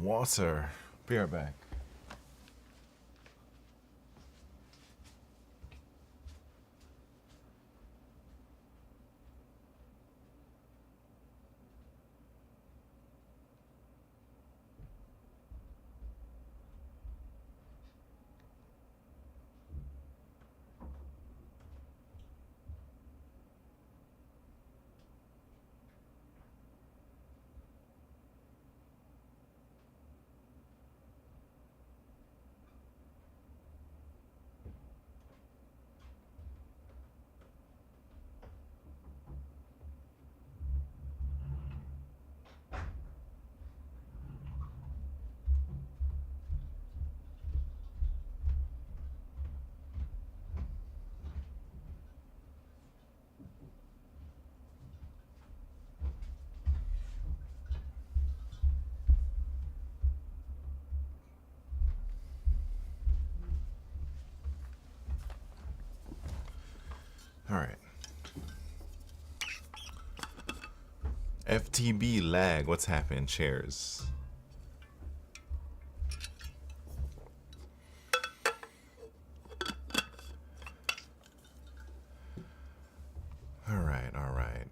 water. Be right back. All right. FTB lag. What's happening? Chairs. All right. All right.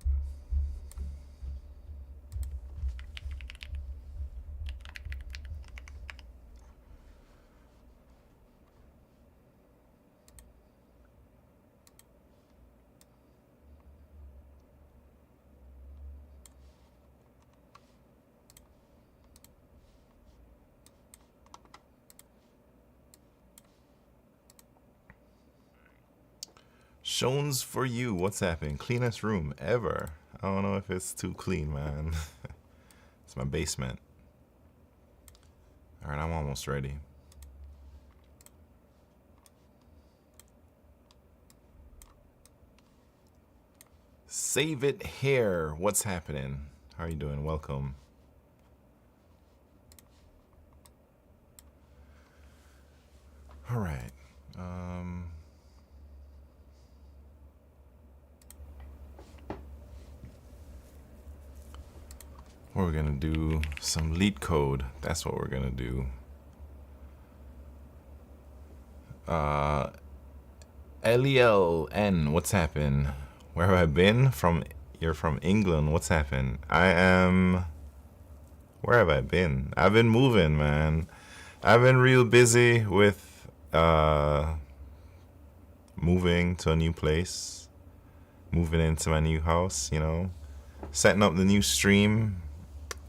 Shones for you. What's happening? Cleanest room ever. I don't know if it's too clean, man. It's my basement. All right, I'm almost ready. Save it here. What's happening? How are you doing? Welcome. All right. We're gonna do some LeetCode. That's what we're gonna do. LELN, what's happened? Where have I been? You're from England. What's happened? Where have I been? I've been moving, man. I've been real busy with moving to a new place, moving into my new house, you know, setting up the new stream.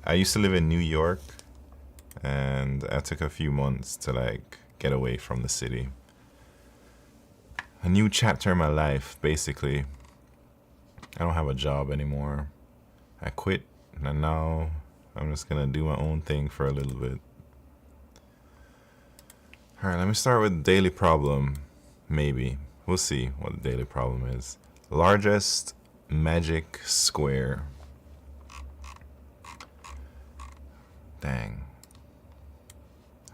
I used to live in New York, and I took a few months to like get away from the city. A new chapter in my life, basically. I don't have a job anymore. I quit, and now I'm just gonna do my own thing for a little bit. All right, let me start with daily problem. Maybe we'll see what the daily problem is. Largest magic square. Dang.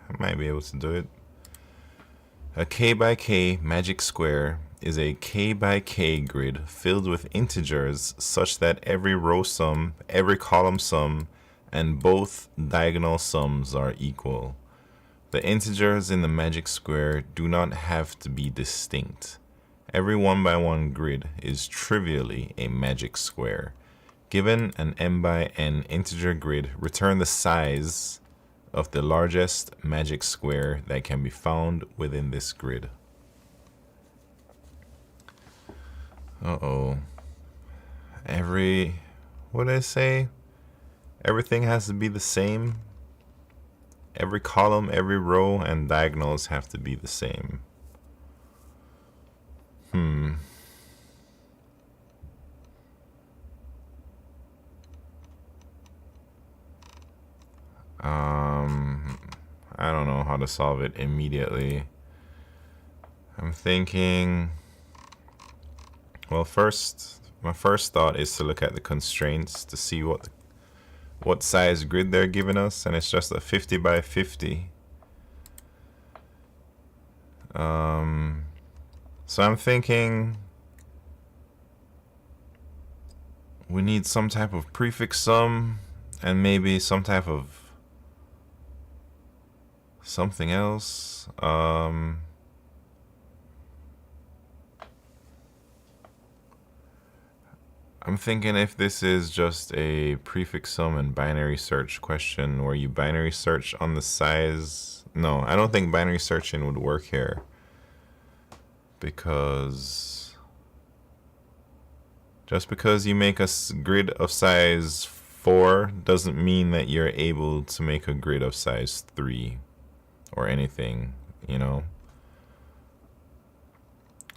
I might be able to do it. A K by K magic square is a K by K grid filled with integers such that every row sum, every column sum, and both diagonal sums are equal. The integers in the magic square do not have to be distinct. Every 1 by 1 grid is trivially a magic square. Given an m by n integer grid, return the size of the largest magic square that can be found within this grid. Uh-oh. What did I say? Everything has to be the same. Every column, every row, and diagonals have to be the same. I don't know how to solve it immediately. I'm thinking, well, my first thought is to look at the constraints to see what size grid they're giving us, and it's just a 50 by 50. So I'm thinking we need some type of prefix sum and maybe some type of something else. I'm thinking if this is just a prefix sum and binary search question where you binary search on the size. No, I don't think binary searching would work here, because just because you make a grid of size 4 doesn't mean that you're able to make a grid of size 3 or anything, you know?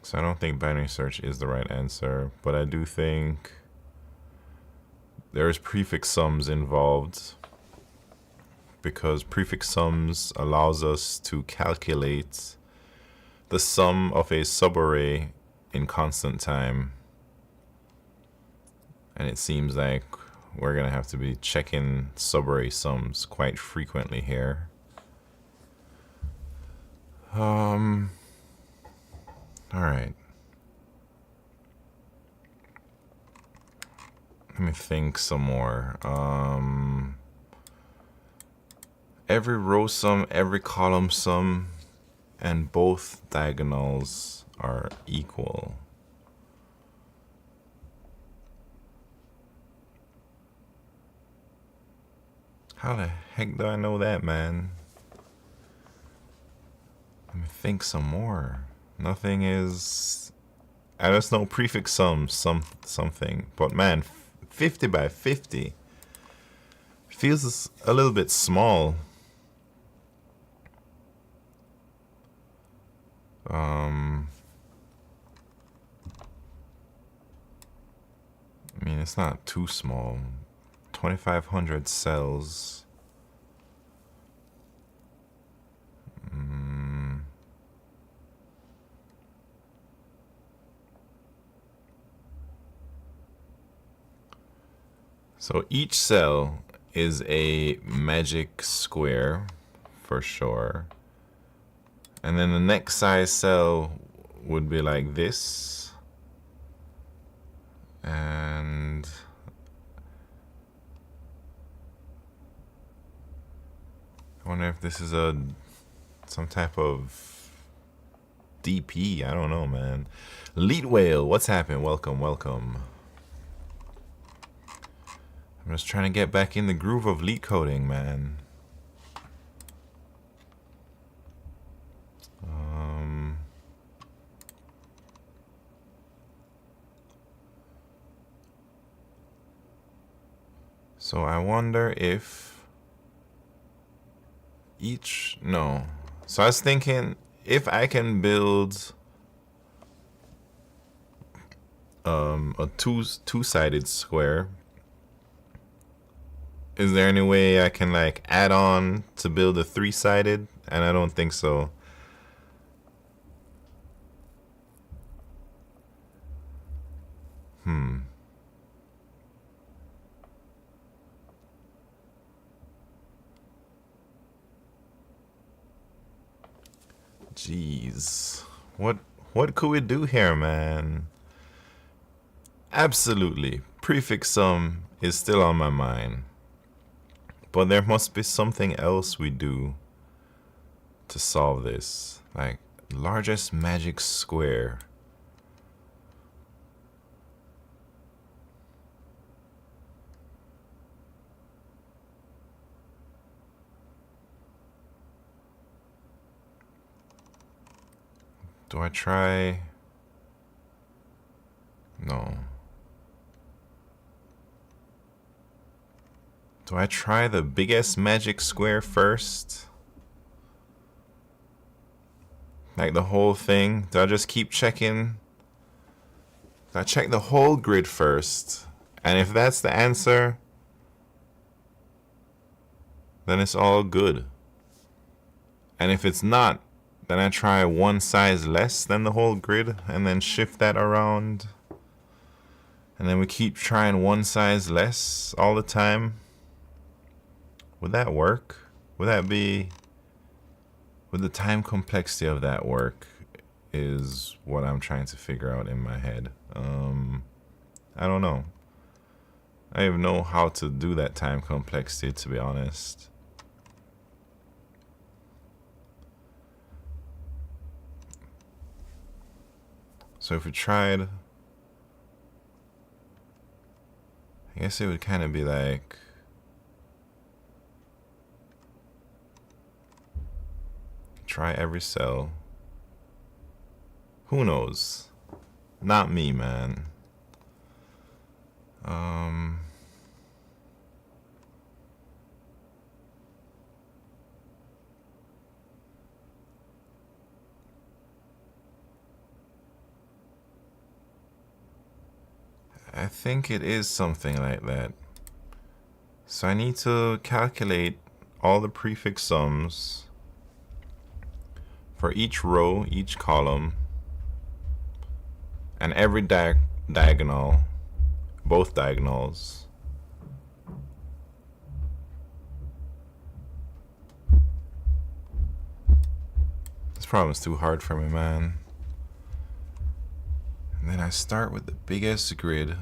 So I don't think binary search is the right answer, but I do think there's prefix sums involved, because prefix sums allows us to calculate the sum of a subarray in constant time. And it seems like we're gonna have to be checking subarray sums quite frequently here. All right. Let me think some more. Every row sum, every column sum, and both diagonals are equal. How the heck do I know that, man? Let me think some more. Nothing is... I just know prefix sum, something. But man, 50 by 50 feels a little bit small. I mean, it's not too small. 2,500 cells. So each cell is a magic square for sure. And then the next size cell would be like this. And I wonder if this is some type of DP. I don't know, man. Leet Whale, what's happened? Welcome, welcome. I'm just trying to get back in the groove of leet coding, man. So I wonder if no. So I was thinking if I can build a two-sided square, is there any way I can like add on to build a three-sided? And I don't think so. Jeez. What could we do here, man? Absolutely. Prefix sum is still on my mind. But there must be something else we do to solve this. Like, largest magic square. Do I try? No. Do I try the biggest magic square first? Like the whole thing? Do I just keep checking? Do I check the whole grid first? And if that's the answer, then it's all good. And if it's not, then I try one size less than the whole grid and then shift that around. And then we keep trying one size less all the time. Would that work? Would the time complexity of that work is what I'm trying to figure out in my head. I don't know. I don't even know how to do that time complexity, to be honest. So if we tried, I guess it would kind of be like, try every cell. Who knows? Not me, man. I think it is something like that. So I need to calculate all the prefix sums for each row, each column, and every diagonal, both diagonals. This problem is too hard for me, man. And then I start with the biggest grid.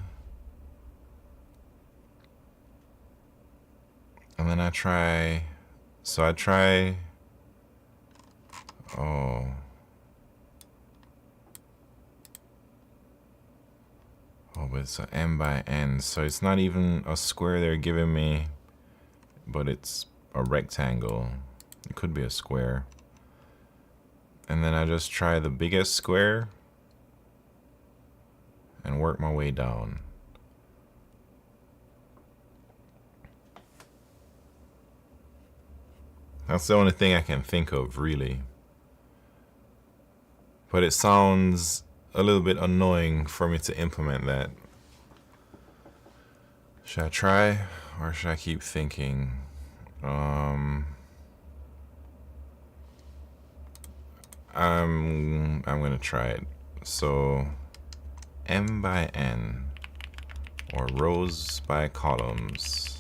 And then I try, oh. Oh, but it's an m by n, so it's not even a square they're giving me, but it's a rectangle. It could be a square. And then I just try the biggest square and work my way down. That's the only thing I can think of, really. But it sounds a little bit annoying for me to implement that. Should I try or should I keep thinking? I'm gonna try it. So m by n, or rows by columns.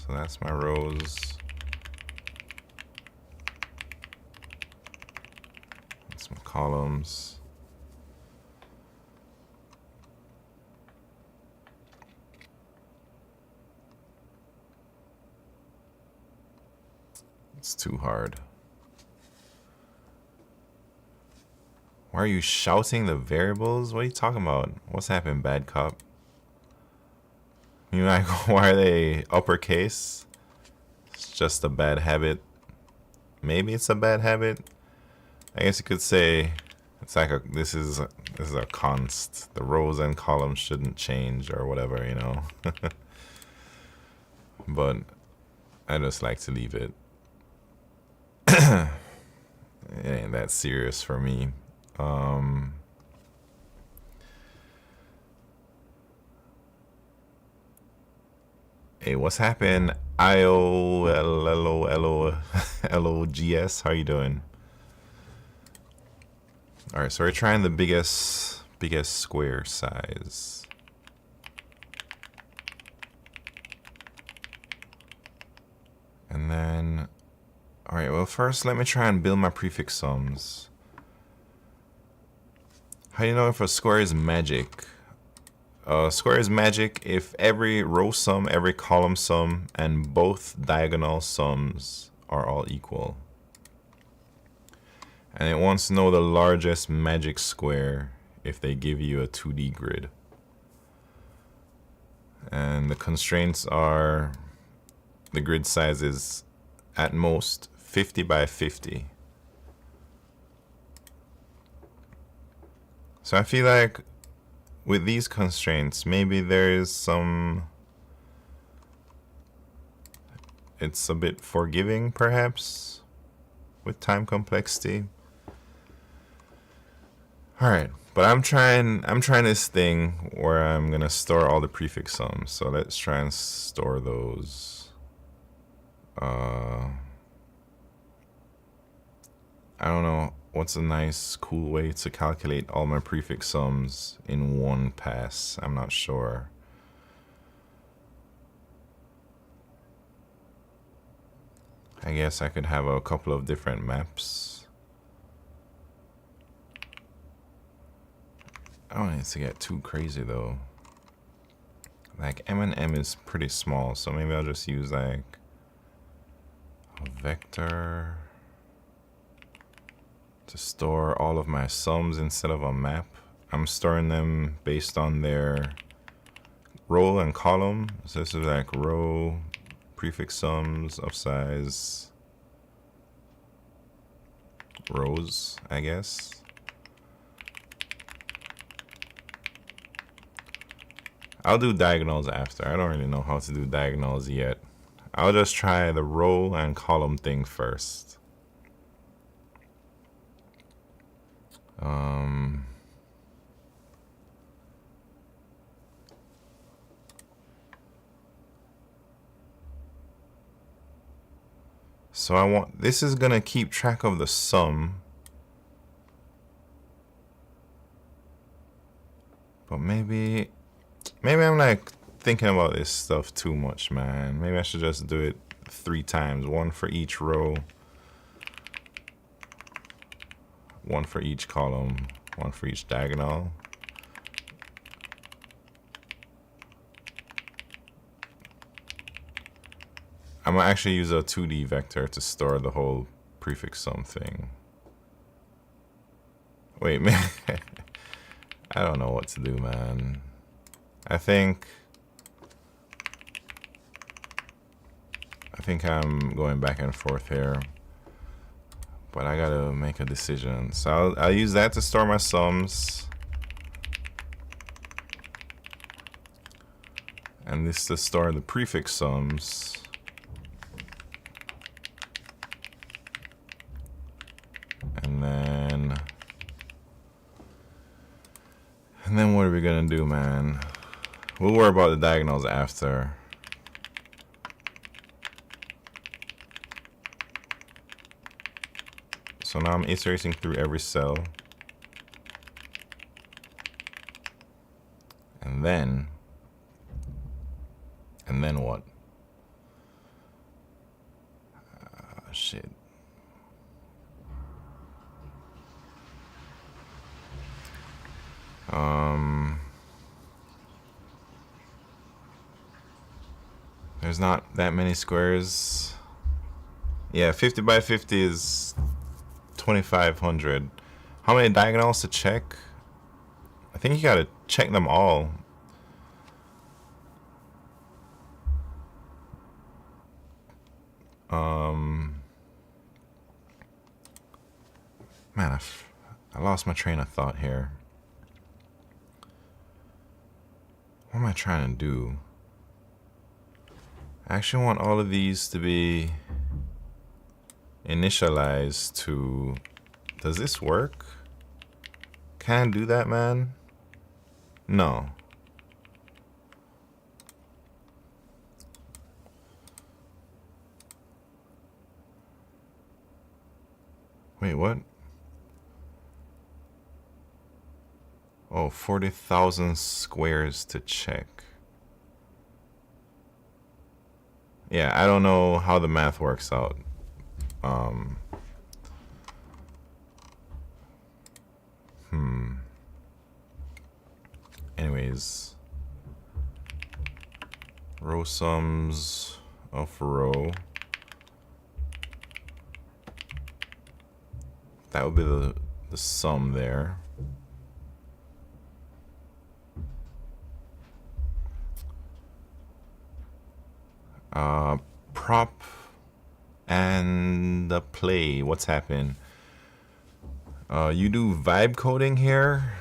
So that's my rows. That's my columns. It's too hard. Why are you shouting the variables? What are you talking about? What's happened, bad cop? You like, why are they uppercase? It's just a bad habit. Maybe it's a bad habit. I guess you could say it's like this is a const. The rows and columns shouldn't change or whatever, you know. But I just like to leave it. It ain't that serious for me. Hey, what's happened? IOLLOLOGS. How you doing? All right, so we're trying the biggest square size. And then, all right, well, first let me try and build my prefix sums. How do you know if a square is magic? A square is magic if every row sum, every column sum, and both diagonal sums are all equal. And it wants to know the largest magic square if they give you a 2D grid. And the constraints are the grid size is at most 50 by 50. So I feel like with these constraints, maybe there is some, it's a bit forgiving perhaps with time complexity. All right, but I'm trying this thing where I'm gonna store all the prefix sums. So let's try and store those. I don't know what's a nice, cool way to calculate all my prefix sums in one pass. I'm not sure. I guess I could have a couple of different maps. I don't need to get too crazy though. Like M and M is pretty small, so maybe I'll just use like a vector to store all of my sums instead of a map. I'm storing them based on their row and column. So this is like row, prefix sums of size, rows, I guess. I'll do diagonals after. I don't really know how to do diagonals yet. I'll just try the row and column thing first. So this is gonna keep track of the sum. But maybe I'm like thinking about this stuff too much, man. Maybe I should just do it 3 times. 1 for each row, 1 for each column, 1 for each diagonal. I'm gonna actually use a 2D vector to store the whole prefix sum thing. Wait, man. I don't know what to do, man. I think I'm going back and forth here, but I gotta make a decision. So I'll use that to store my sums, and this to store the prefix sums. And then what are we gonna do, man? We'll worry about the diagonals after. So now I'm iterating through every cell. And then what? Shit. There's not that many squares. Yeah, 50 by 50 is 2500. How many diagonals to check? I think you gotta check them all. Man, I lost my train of thought here. What am I trying to do? I actually want all of these to be initialized to... Does this work? Can I do that, man? No. Wait, what? Oh, 40,000 squares to check. Yeah, I don't know how the math works out. Anyways, row sums of row. That would be the sum there. Prop and the play. What's happened? You do vibe coding here?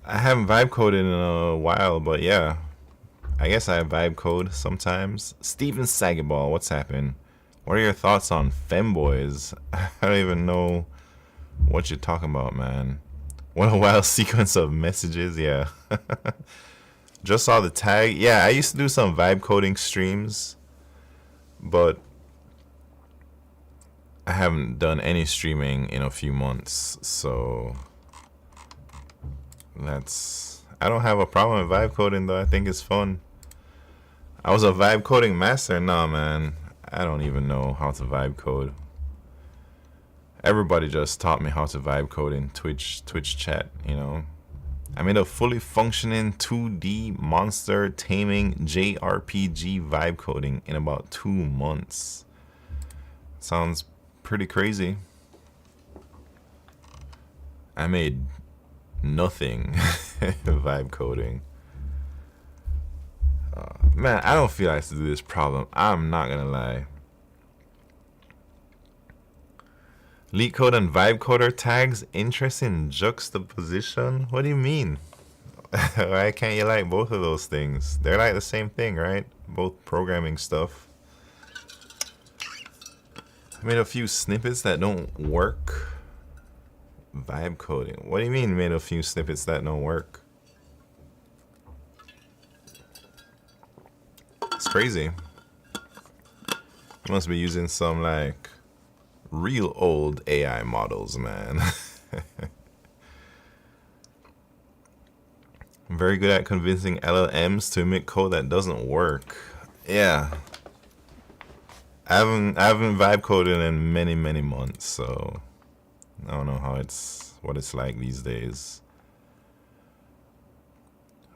I haven't vibe coded in a while, but yeah. I guess I vibe code sometimes. Steven Sagaball, what's happened? What are your thoughts on femboys? I don't even know what you're talking about, man. What a wild sequence of messages, yeah. Just saw the tag. Yeah, I used to do some vibe coding streams, but I haven't done any streaming in a few months, so I don't have a problem with vibe coding though. I think it's fun. I was a vibe coding master. Nah, man, I don't even know how to vibe code. Everybody just taught me how to vibe code in Twitch chat, you know. I made a fully functioning 2D monster taming JRPG vibe coding in about 2 months. Sounds pretty crazy. I made nothing. Vibe coding. Man, I don't feel like to do this problem. I'm not gonna lie. LeetCode and vibe coder tags, interesting juxtaposition. What do you mean? Why can't you like both of those things? They're like the same thing, right? Both programming stuff. I made a few snippets that don't work. Vibe coding. What do you mean made a few snippets that don't work? It's crazy. You must be using some like real old AI models, man. I'm very good at convincing LLMs to emit code that doesn't work. Yeah. I haven't vibe coded in many months, so I don't know what it's like these days.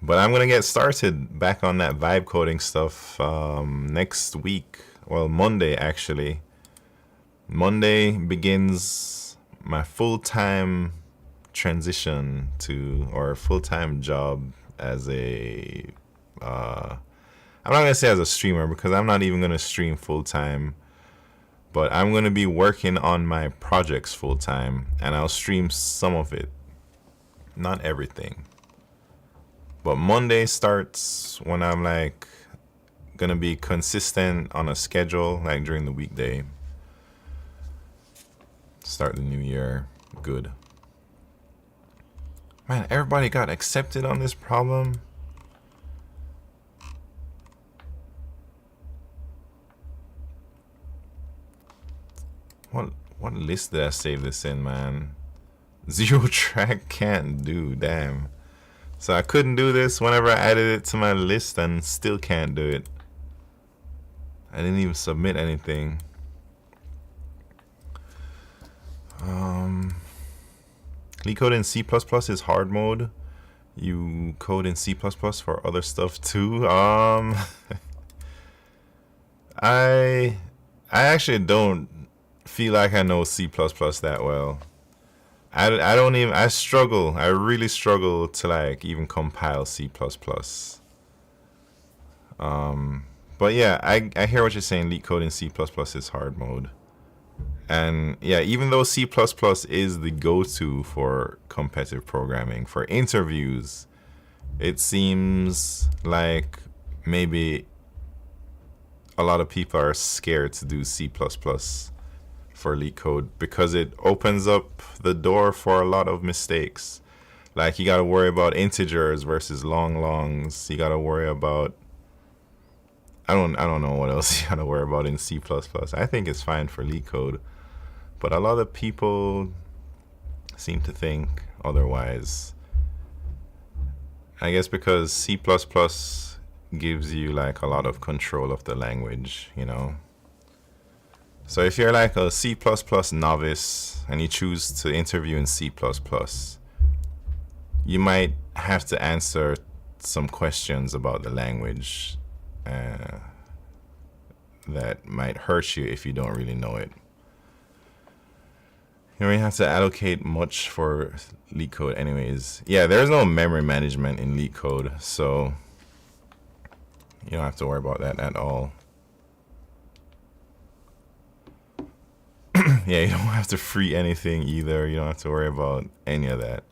But I'm gonna get started back on that vibe coding stuff next week. Well, Monday actually. Monday begins my full-time transition to, or full-time job as a I'm not gonna say as a streamer because I'm not even gonna stream full-time, but I'm gonna be working on my projects full-time, and I'll stream some of it, not everything. But Monday starts when I'm like gonna be consistent on a schedule, like during the weekday. Start the new year good. Man, everybody got accepted on this problem. What list did I save this in, man? Zero track can't do, damn. So I couldn't do this whenever I added it to my list and still can't do it. I didn't even submit anything. LeetCode in C++ is hard mode. You code in C++ for other stuff too. I actually don't feel like I know C++ that well. I really struggle to like even compile C++. But yeah, I hear what you're saying. LeetCode in C++ is hard mode. And yeah, even though C++ is the go-to for competitive programming, for interviews, it seems like maybe a lot of people are scared to do C++ for LeetCode because it opens up the door for a lot of mistakes. Like you gotta worry about integers versus longs. You gotta worry about I don't know what else you gotta worry about in C++. I think it's fine for LeetCode, but a lot of people seem to think otherwise. I guess because C++ gives you like a lot of control of the language, you know. So if you're like a C++ novice and you choose to interview in C++, you might have to answer some questions about the language that might hurt you if you don't really know it. You don't really have to allocate much for LeetCode anyways. Yeah, there's no memory management in LeetCode, so you don't have to worry about that at all. Yeah, you don't have to free anything either. You don't have to worry about any of that.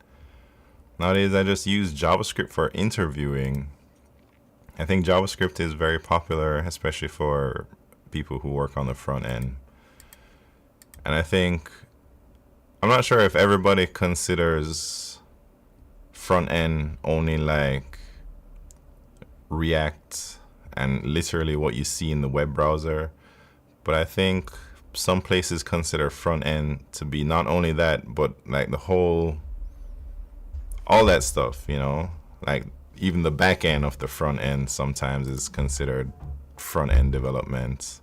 Nowadays, I just use JavaScript for interviewing. I think JavaScript is very popular, especially for people who work on the front end. And I think, I'm not sure if everybody considers front end only like React and literally what you see in the web browser, but I think some places consider front end to be not only that, but like the whole, all that stuff, you know, like even the back end of the front end sometimes is considered front end development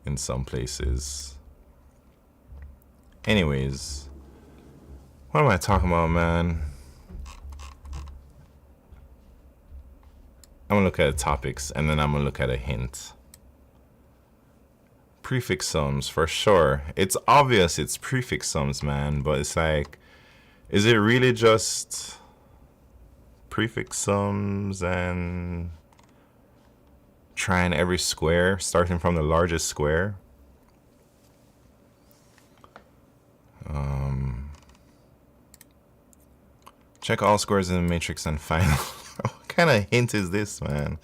in some places. Anyways, what am I talking about, man? I'm gonna look at the topics and then I'm gonna look at a hint. Prefix sums, for sure. It's obvious it's prefix sums, man, but it's like Is it really just prefix sums and trying every square, starting from the largest square? Check all squares in the matrix and find what kind of hint is this, man?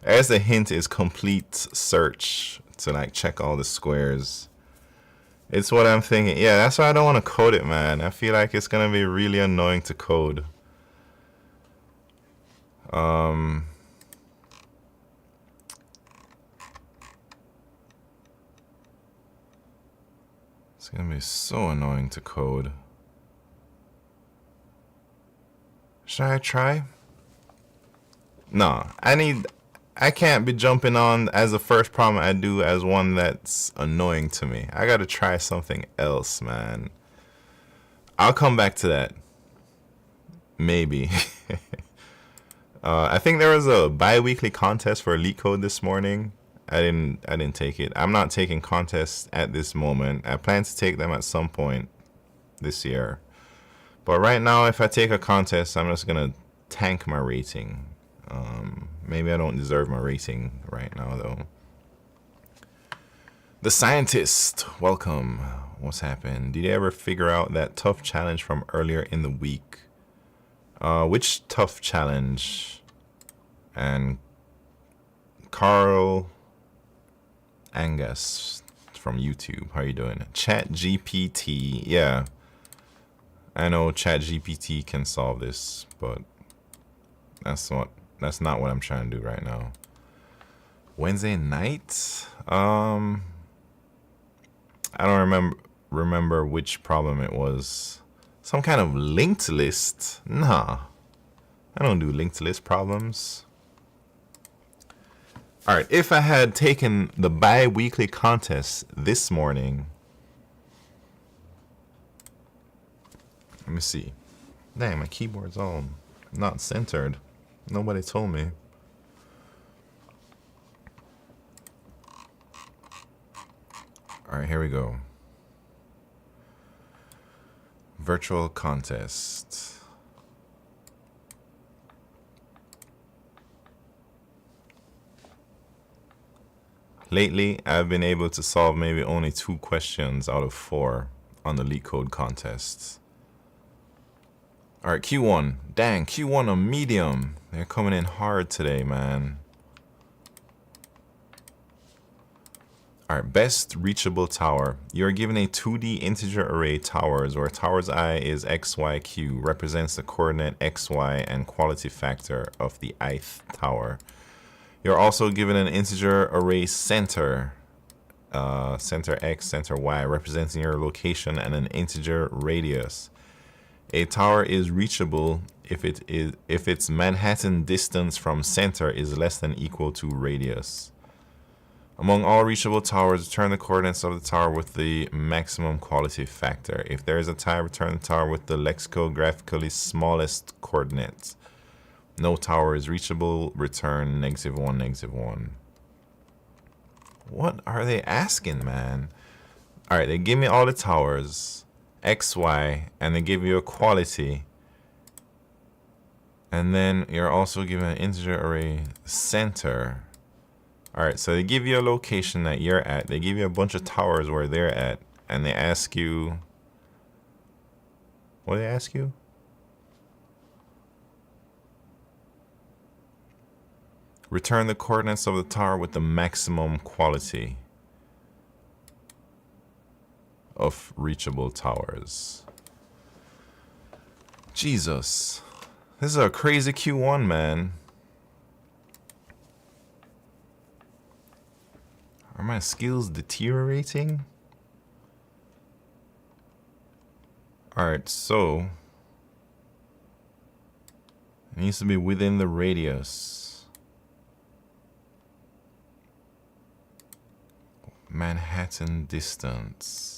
I guess the hint is complete search to like check all the squares. It's what I'm thinking. Yeah, that's why I don't want to code it, man. I feel like it's gonna be really annoying to code. It's gonna be so annoying to code. Should I try? No, I can't be jumping on as the first problem I do as one that's annoying to me. I gotta try something else, man. I'll come back to that. Maybe. I think there was a bi-weekly contest for LeetCode this morning. I didn't take it. I'm not taking contests at this moment. I plan to take them at some point this year. But right now, if I take a contest, I'm just gonna tank my rating. Maybe I don't deserve my rating right now, though. The Scientist, welcome. What's happened? Did you ever figure out that tough challenge from earlier in the week? Which tough challenge? And Carl Angus from YouTube, how you doing? Chat GPT, yeah. I know Chat GPT can solve this, but that's not what I'm trying to do right now. Wednesday night? I don't remember which problem it was. Some kind of linked list? Nah. I don't do linked list problems. Alright, if I had taken the bi-weekly contest this morning. Let me see. Dang, my keyboard's all not centered. Nobody told me. Alright, here we go. Virtual contest. Lately, I've been able to solve maybe only 2 questions out of 4 on the LeetCode contests. Alright, Q1. Dang, Q1 on medium. They're coming in hard today, man. Alright, best reachable tower. You are given a 2D integer array towers where towers I is XYQ, represents the coordinate XY and quality factor of the ith tower. You're also given an integer array center, center X, center Y, representing your location, and an integer radius. A tower is reachable if its Manhattan distance from center is less than equal to radius. Among all reachable towers, return the coordinates of the tower with the maximum quality factor. If there is a tie, return the tower with the lexicographically smallest coordinates. No tower is reachable, return -1, -1. What are they asking, man? Alright, they give me all the towers, X, Y, and they give you a quality. And then you're also given an integer array center. Alright, so they give you a location that you're at. They give you a bunch of towers where they're at. And they ask you... What do they ask you? Return the coordinates of the tower with the maximum quality of reachable towers. Jesus. This is a crazy Q1, man. Are my skills deteriorating? Alright, so it needs to be within the radius. Manhattan distance.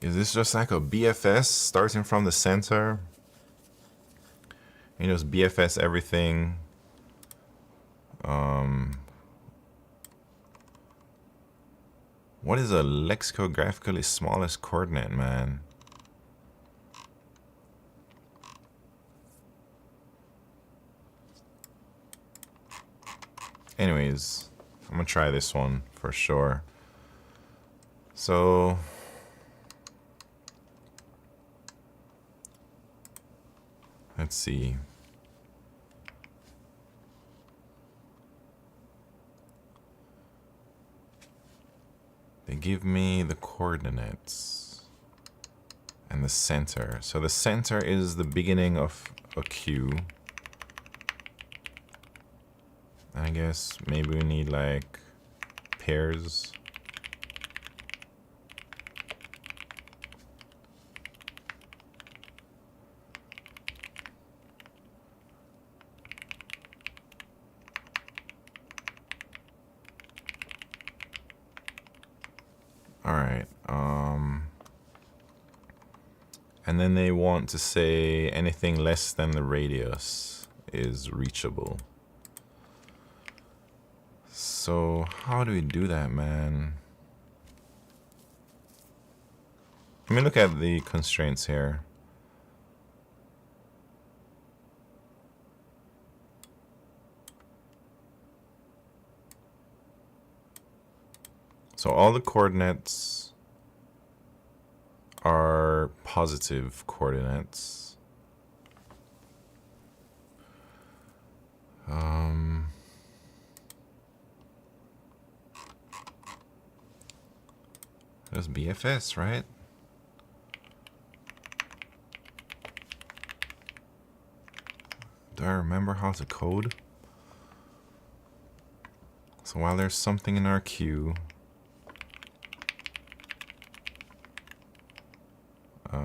Is this just like a BFS starting from the center? You just BFS everything. What is a lexicographically smallest coordinate, man? Anyways, I'm gonna try this one for sure. So let's see. They give me the coordinates and the center. So the center is the beginning of a queue. I guess maybe we need like pairs. All right. And then they want to say anything less than the radius is reachable. So how do we do that, man? Let me look at the constraints here. So all the coordinates are positive coordinates. That's BFS, right? Do I remember how to code? So while there's something in our queue, I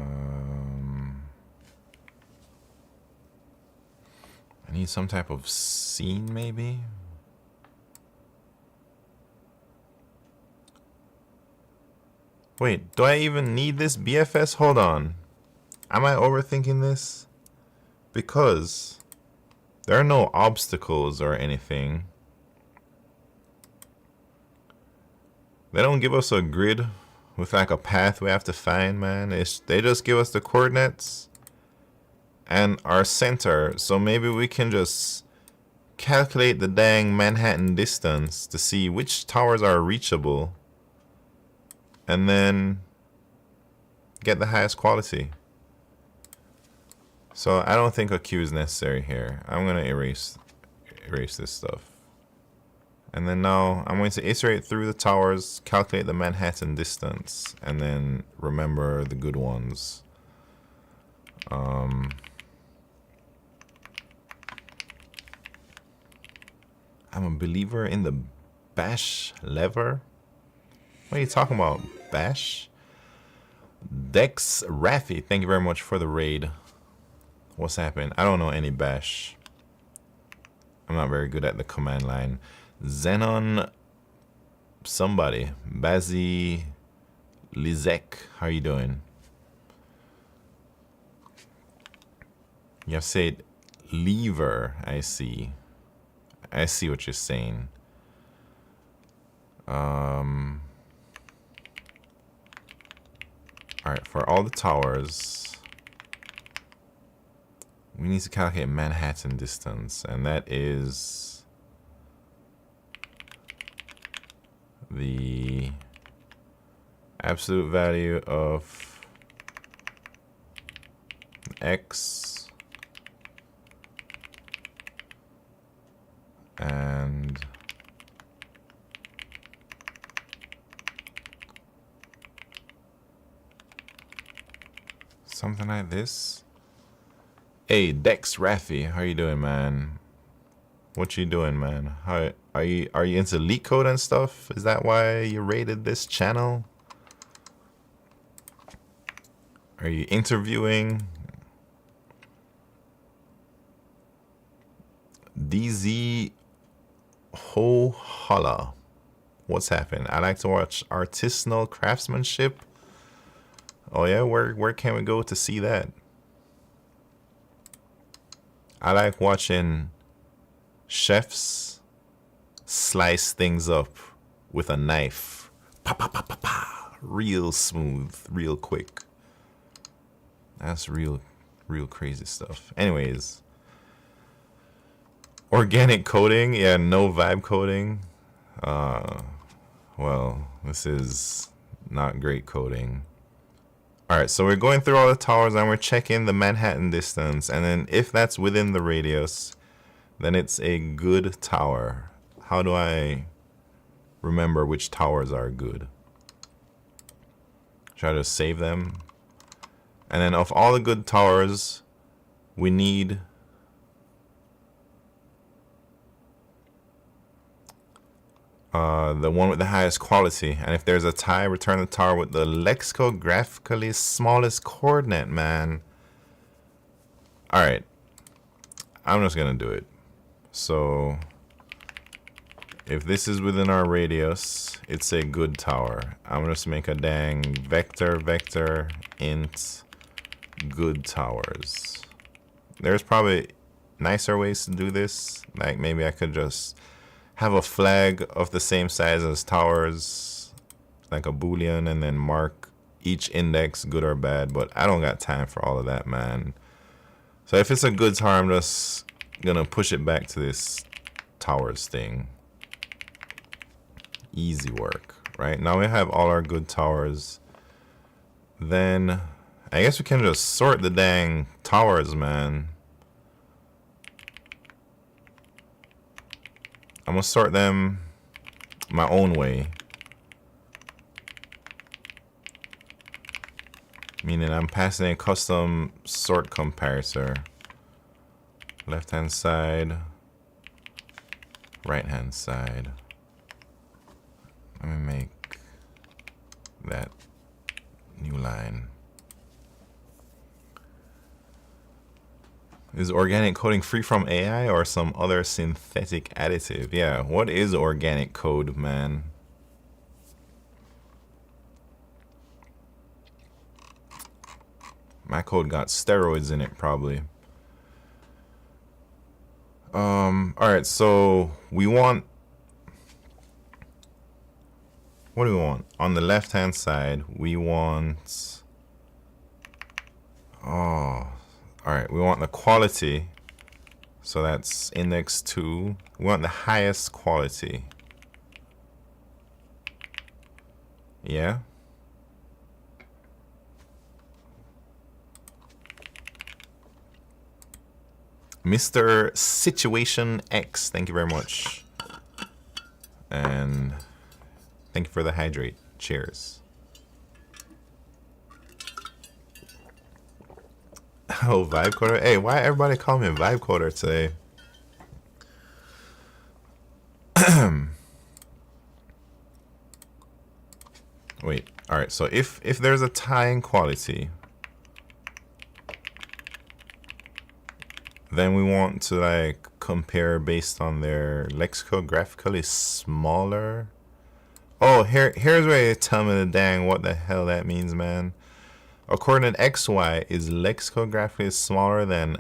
need some type of scene, maybe? Wait, do I even need this BFS? Hold on. Am I overthinking this? Because there are no obstacles or anything. They don't give us a grid with like a path we have to find, man. They just give us the coordinates and our center. So maybe we can just calculate the dang Manhattan distance to see which towers are reachable and then get the highest quality. So I don't think a queue is necessary here. I'm gonna erase this stuff. And then now I'm going to iterate through the towers, calculate the Manhattan distance, and then remember the good ones. I'm a believer in the bash lever. What are you talking about? Bash? Dex Raffi, thank you very much for the raid. What's happening? I don't know any bash. I'm not very good at the command line. Xenon somebody. Bazi Lizek, how you doing? You have said lever, I see. I see what you're saying. Alright, for all the towers, we need to calculate Manhattan distance, and that is the absolute value of x and something like this. Hey, Dex Raffi, how you doing, man? What you doing, man? How are you into LeetCode and stuff? Is that why you raided this channel? Are you interviewing? DZ Ho Holla. What's happened? I like to watch artisanal craftsmanship. Oh yeah, where can we go to see that? I like watching chefs slice things up with a knife. Pa pa pa pa pa. Real smooth, real quick. That's real crazy stuff. Anyways, organic coding, yeah, no vibe coding. Well, this is not great coding. Alright, so we're going through all the towers and we're checking the Manhattan distance, and then if that's within the radius, then it's a good tower. How do I remember which towers are good? Try to save them. And then of all the good towers, we need the one with the highest quality. And if there's a tie, return the tower with the lexicographically smallest coordinate, man. Alright. I'm just gonna do it. So if this is within our radius, it's a good tower. I'm gonna just make a dang vector int good towers. There's probably nicer ways to do this. Like maybe I could just have a flag of the same size as towers, like a boolean, and then mark each index good or bad, but I don't got time for all of that, man. So if it's a good tower, I'm just gonna push it back to this towers thing. Easy work, right? Now we have all our good towers. Then I guess we can just sort the dang towers, man. I'm gonna sort them my own way. Meaning I'm passing a custom sort comparator. Left hand side, right hand side. Let me make that new line. Is organic coding free from AI or some other synthetic additive? Yeah, what is organic code, man? My code got steroids in it, probably. Alright, so we want... What do we want? On the left-hand side, we want... Oh... Alright, we want the quality. So that's index 2. We want the highest quality. Yeah? Mr. Situation X, thank you very much. And thank you for the hydrate. Cheers. Oh, vibe coder. Hey, why everybody call me vibe coder today? Wait. All right. So if there's a tie in quality, then we want to like compare based on their lexicographically smaller. Oh, here's where you tell me the dang what the hell that means, man. A coordinate xy is lexicographically smaller than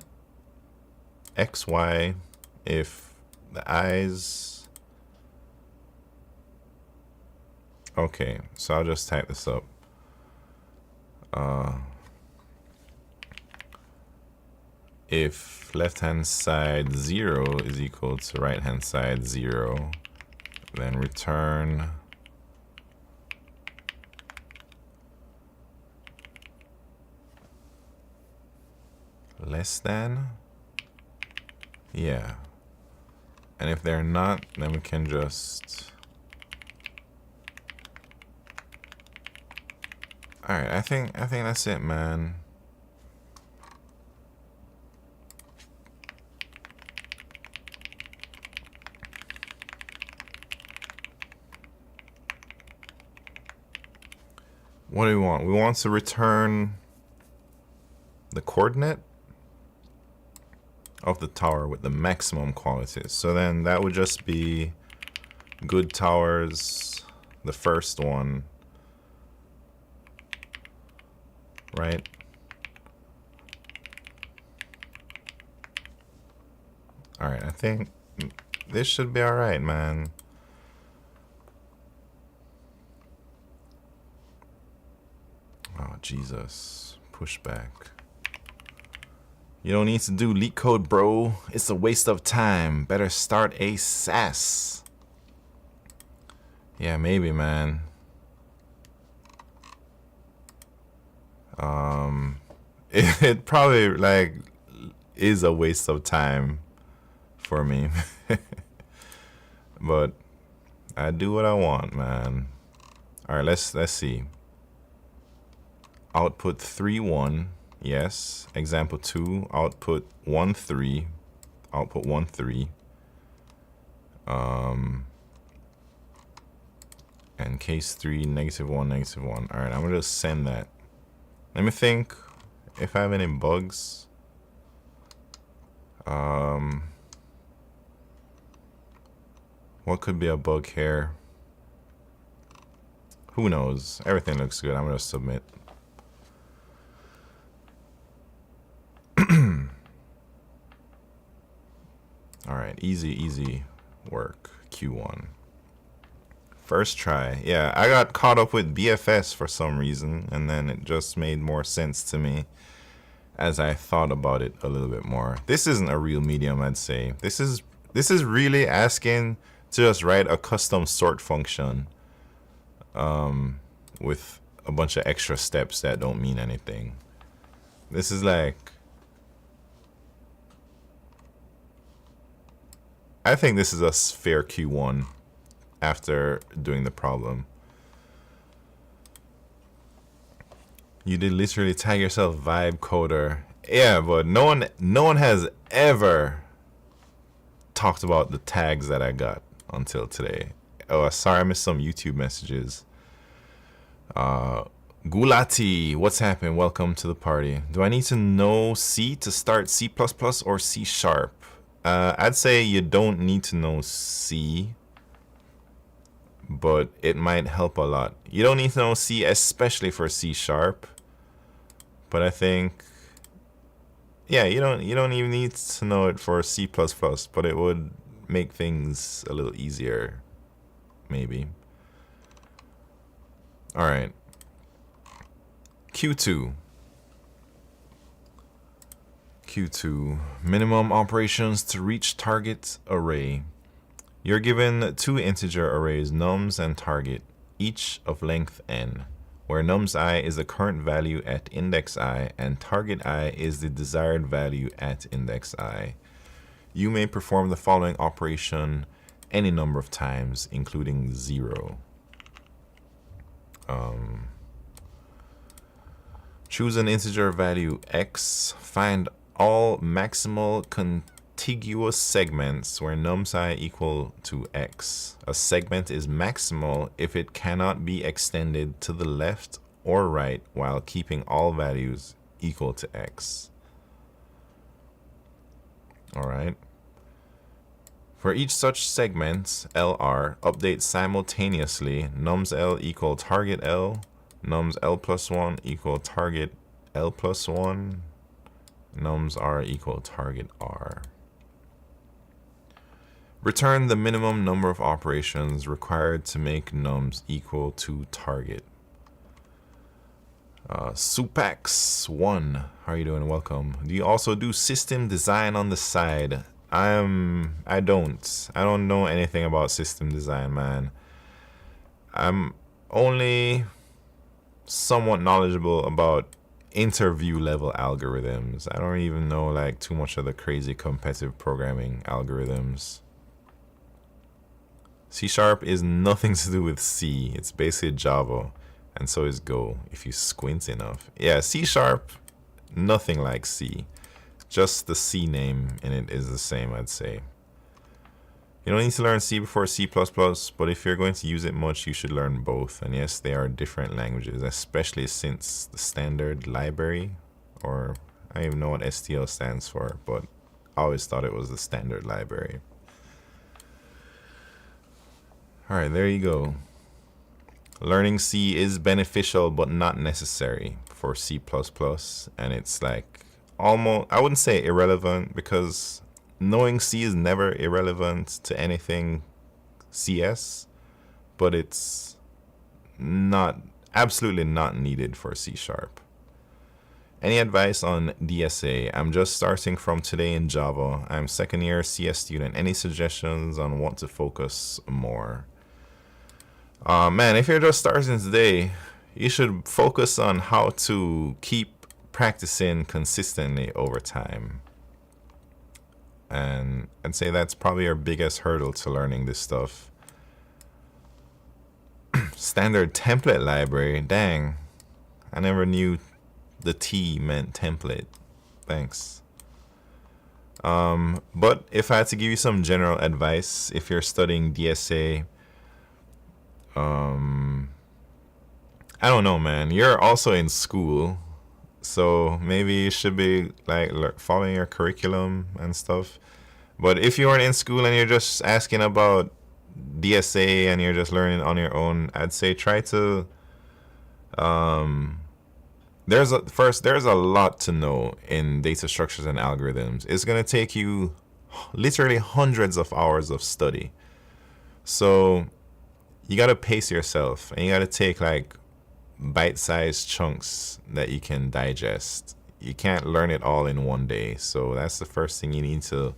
xy if the eyes... Okay, so I'll just type this up. If left hand side 0 is equal to right hand side 0, then return less than. Yeah. And if they're not, then we can just... Alright, I think that's it, man. What do we want? We want to return the coordinate of the tower with the maximum qualities. So then that would just be good towers, the first one, right? Alright, I think this should be alright, man. Oh, Jesus. Pushback. You don't need to do LeetCode, bro. It's a waste of time. Better start a SAS. Yeah, maybe, man. It probably, like, is a waste of time for me. But I do what I want, man. Alright, let's see. Output 3, 1. Yes. Example 2, output 1, 3. Output 1, 3. And case 3, negative 1, negative 1. Alright, I'm gonna just send that. Let me think if I have any bugs. What could be a bug here? Who knows? Everything looks good. I'm gonna submit. Alright, easy work. Q1. First try. Yeah, I got caught up with BFS for some reason, and then it just made more sense to me as I thought about it a little bit more. This isn't a real medium, I'd say. This is really asking to just write a custom sort function with a bunch of extra steps that don't mean anything. This is like, I think this is a fair Q1 after doing the problem. You did literally tag yourself vibe coder. Yeah, but no one has ever talked about the tags that I got until today. Oh, sorry, I missed some YouTube messages. Gulati, what's happening? Welcome to the party. Do I need to know C to start C++ or C#? I'd say you don't need to know C, but it might help a lot. You don't need to know C, especially for C#. But I think, yeah, you don't even need to know it for C++, but it would make things a little easier, maybe. All right. Q2. Minimum operations to reach target array. You're given two integer arrays, nums and target, each of length n, where nums I is the current value at index I and target I is the desired value at index I. You may perform the following operation any number of times, including 0. Choose an integer value x, find all maximal contiguous segments where nums I equal to x. A segment is maximal if it cannot be extended to the left or right while keeping all values equal to x. All right. For each such segment, LR, update simultaneously nums L equal target L, nums L plus 1 equal target L plus 1, nums R equal target R. Return the minimum number of operations required to make nums equal to target. Supax1, how are you doing? Welcome. Do you also do system design on the side? I don't know anything about system design, man. I'm only somewhat knowledgeable about interview level algorithms. I don't even know like too much of the crazy competitive programming algorithms. C# is nothing to do with C. It's basically Java, and so is Go if you squint enough. Yeah, C#, nothing like C. Just the C name in it is the same, I'd say. You don't need to learn C before C++, but if you're going to use it much, you should learn both. And yes, they are different languages, especially since the standard library, or I don't even know what STL stands for, but I always thought it was the standard library. All right, there you go. Learning C is beneficial, but not necessary for C++. And it's like almost, I wouldn't say irrelevant, because knowing C is never irrelevant to anything CS, but it's not absolutely not needed for C sharp. Any advice on DSA? I'm just starting from today in Java. I'm second year CS student. Any suggestions on what to focus more? Man, if you're just starting today, you should focus on how to keep practicing consistently over time. And I'd say that's probably your biggest hurdle to learning this stuff. Standard template library. Dang, I never knew the T meant template. Thanks. But if I had to give you some general advice, if you're studying DSA, I don't know, man. You're also in school, so maybe you should be like following your curriculum and stuff. But if you aren't in school and you're just asking about DSA and you're just learning on your own, I'd say try to there's a lot to know in data structures and algorithms. It's going to take you literally hundreds of hours of study. So you got to pace yourself, and you got to take like bite-sized chunks that you can digest. You can't learn it all in one day. So that's the first thing you need to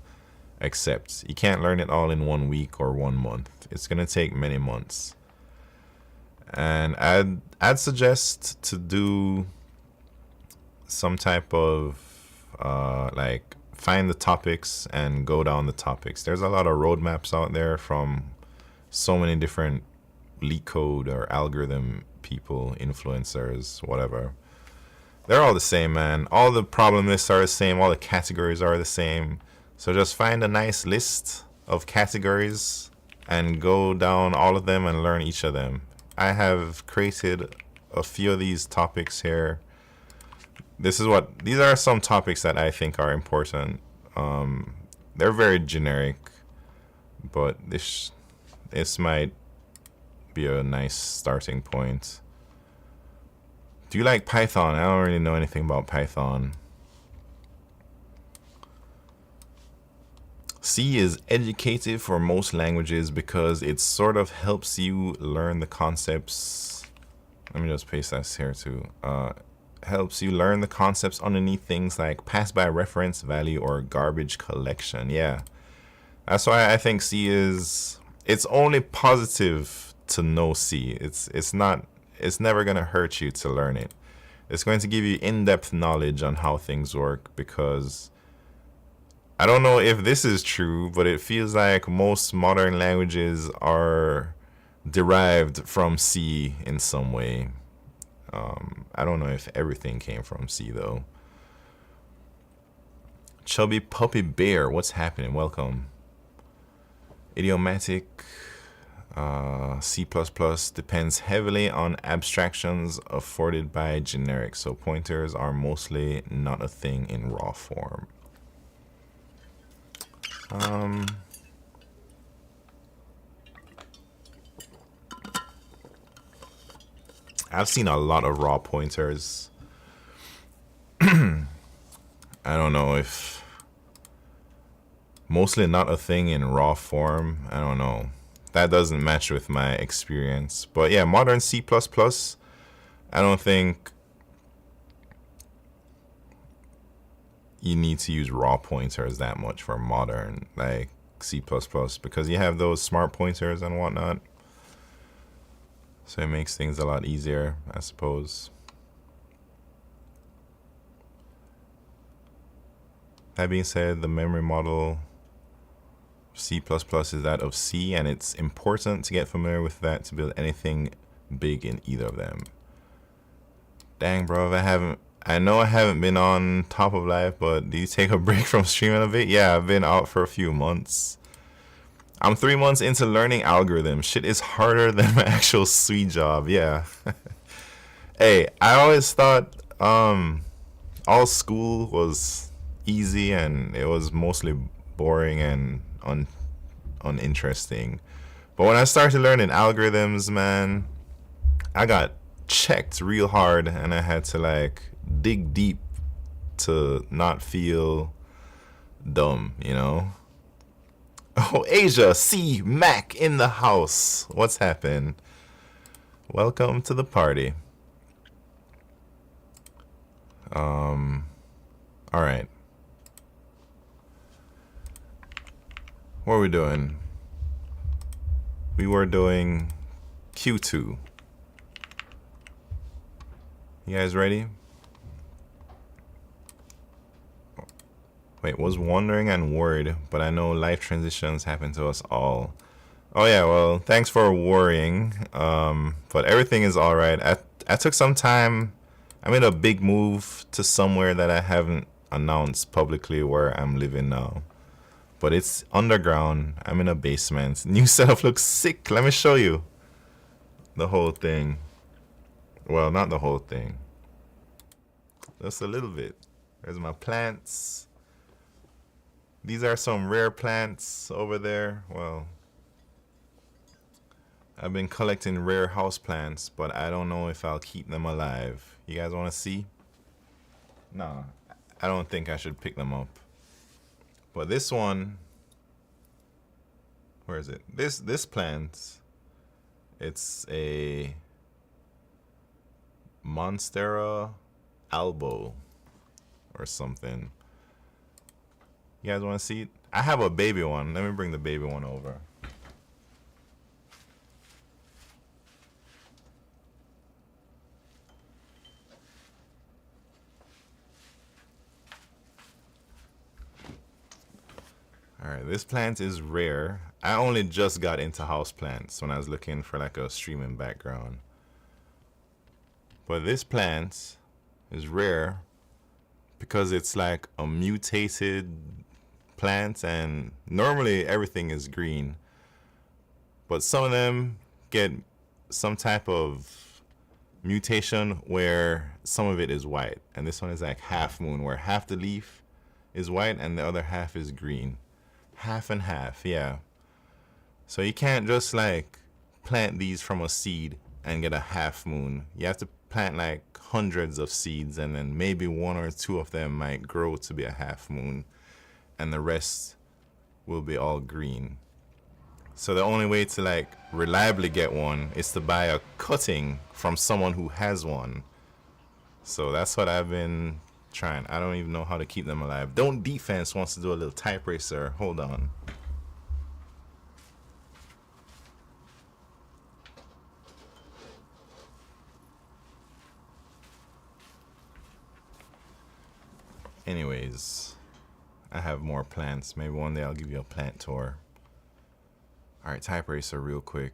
accept. You can't learn it all in 1 week or 1 month. It's going to take many months. And I'd suggest to do some type of like find the topics and go down the topics. There's a lot of roadmaps out there from so many different LeetCode or algorithm people, influencers, whatever. They're all the same, man. All the problem lists are the same. All the categories are the same. So just find a nice list of categories and go down all of them and learn each of them. I have created a few of these topics here. These are some topics that I think are important. They're very generic, but this might be a nice starting point. Do you like Python? I don't really know anything about Python. C is educative for most languages because it sort of helps you learn the concepts. Let me just paste this here too. Helps you learn the concepts underneath things like pass by reference, value, or garbage collection. Yeah, that's why I think C is. It's only positive to know C. It's never gonna hurt you to learn it. It's going to give you in-depth knowledge on how things work, because I don't know if this is true, but it feels like most modern languages are derived from C in some way. I don't know if everything came from C though. Chubby Puppy Bear, what's happening? Welcome. Idiomatic C++ depends heavily on abstractions afforded by generics, so pointers are mostly not a thing in raw form. I've seen a lot of raw pointers. I don't know if mostly not a thing in raw form. I don't know. That doesn't match with my experience. But yeah, modern C++, I don't think you need to use raw pointers that much for modern like C++, because you have those smart pointers and whatnot. So it makes things a lot easier, I suppose. That being said, the memory model C++ is that of C, and it's important to get familiar with that to build anything big in either of them. Dang, bro, I know I haven't been on Top of Life, but do you take a break from streaming a bit? Yeah, I've been out for a few months. I'm 3 months into learning algorithms. Shit is harder than my actual sweet job. Yeah. Hey, I always thought all school was easy and it was mostly boring and uninteresting. But when I started learning algorithms, man, I got checked real hard, and I had to like dig deep to not feel dumb, you know? Oh, Asia, C, Mac in the house. What's happened? Welcome to the party. All right. What are we doing? We were doing Q2. You guys ready? Wait, was wondering and worried, but I know life transitions happen to us all. Oh yeah, well, thanks for worrying. But everything is all right. I took some time. I made a big move to somewhere that I haven't announced publicly where I'm living now. But it's underground. I'm in a basement. New setup looks sick. Let me show you the whole thing. Well, not the whole thing. Just a little bit. There's my plants. These are some rare plants over there. Well, I've been collecting rare house plants, but I don't know if I'll keep them alive. You guys want to see? Nah, I don't think I should pick them up. But this one, where is it? This plant, it's a Monstera albo or something. You guys want to see it? I have a baby one. Let me bring the baby one over. Alright, this plant is rare. I only just got into house plants when I was looking for like a streaming background. But this plant is rare because it's like a mutated plant, and normally everything is green. But some of them get some type of mutation where some of it is white. And this one is like half moon, where half the leaf is white and the other half is green. Half and half, yeah. So you can't just like plant these from a seed and get a half moon. You have to plant like hundreds of seeds, and then maybe one or two of them might grow to be a half moon, and the rest will be all green. So the only way to like reliably get one is to buy a cutting from someone who has one. So that's what I've been trying. I don't even know how to keep them alive. Don't Defense wants to do a little type racer. Hold on. Anyways, I have more plants. Maybe one day I'll give you a plant tour. Alright, type racer real quick.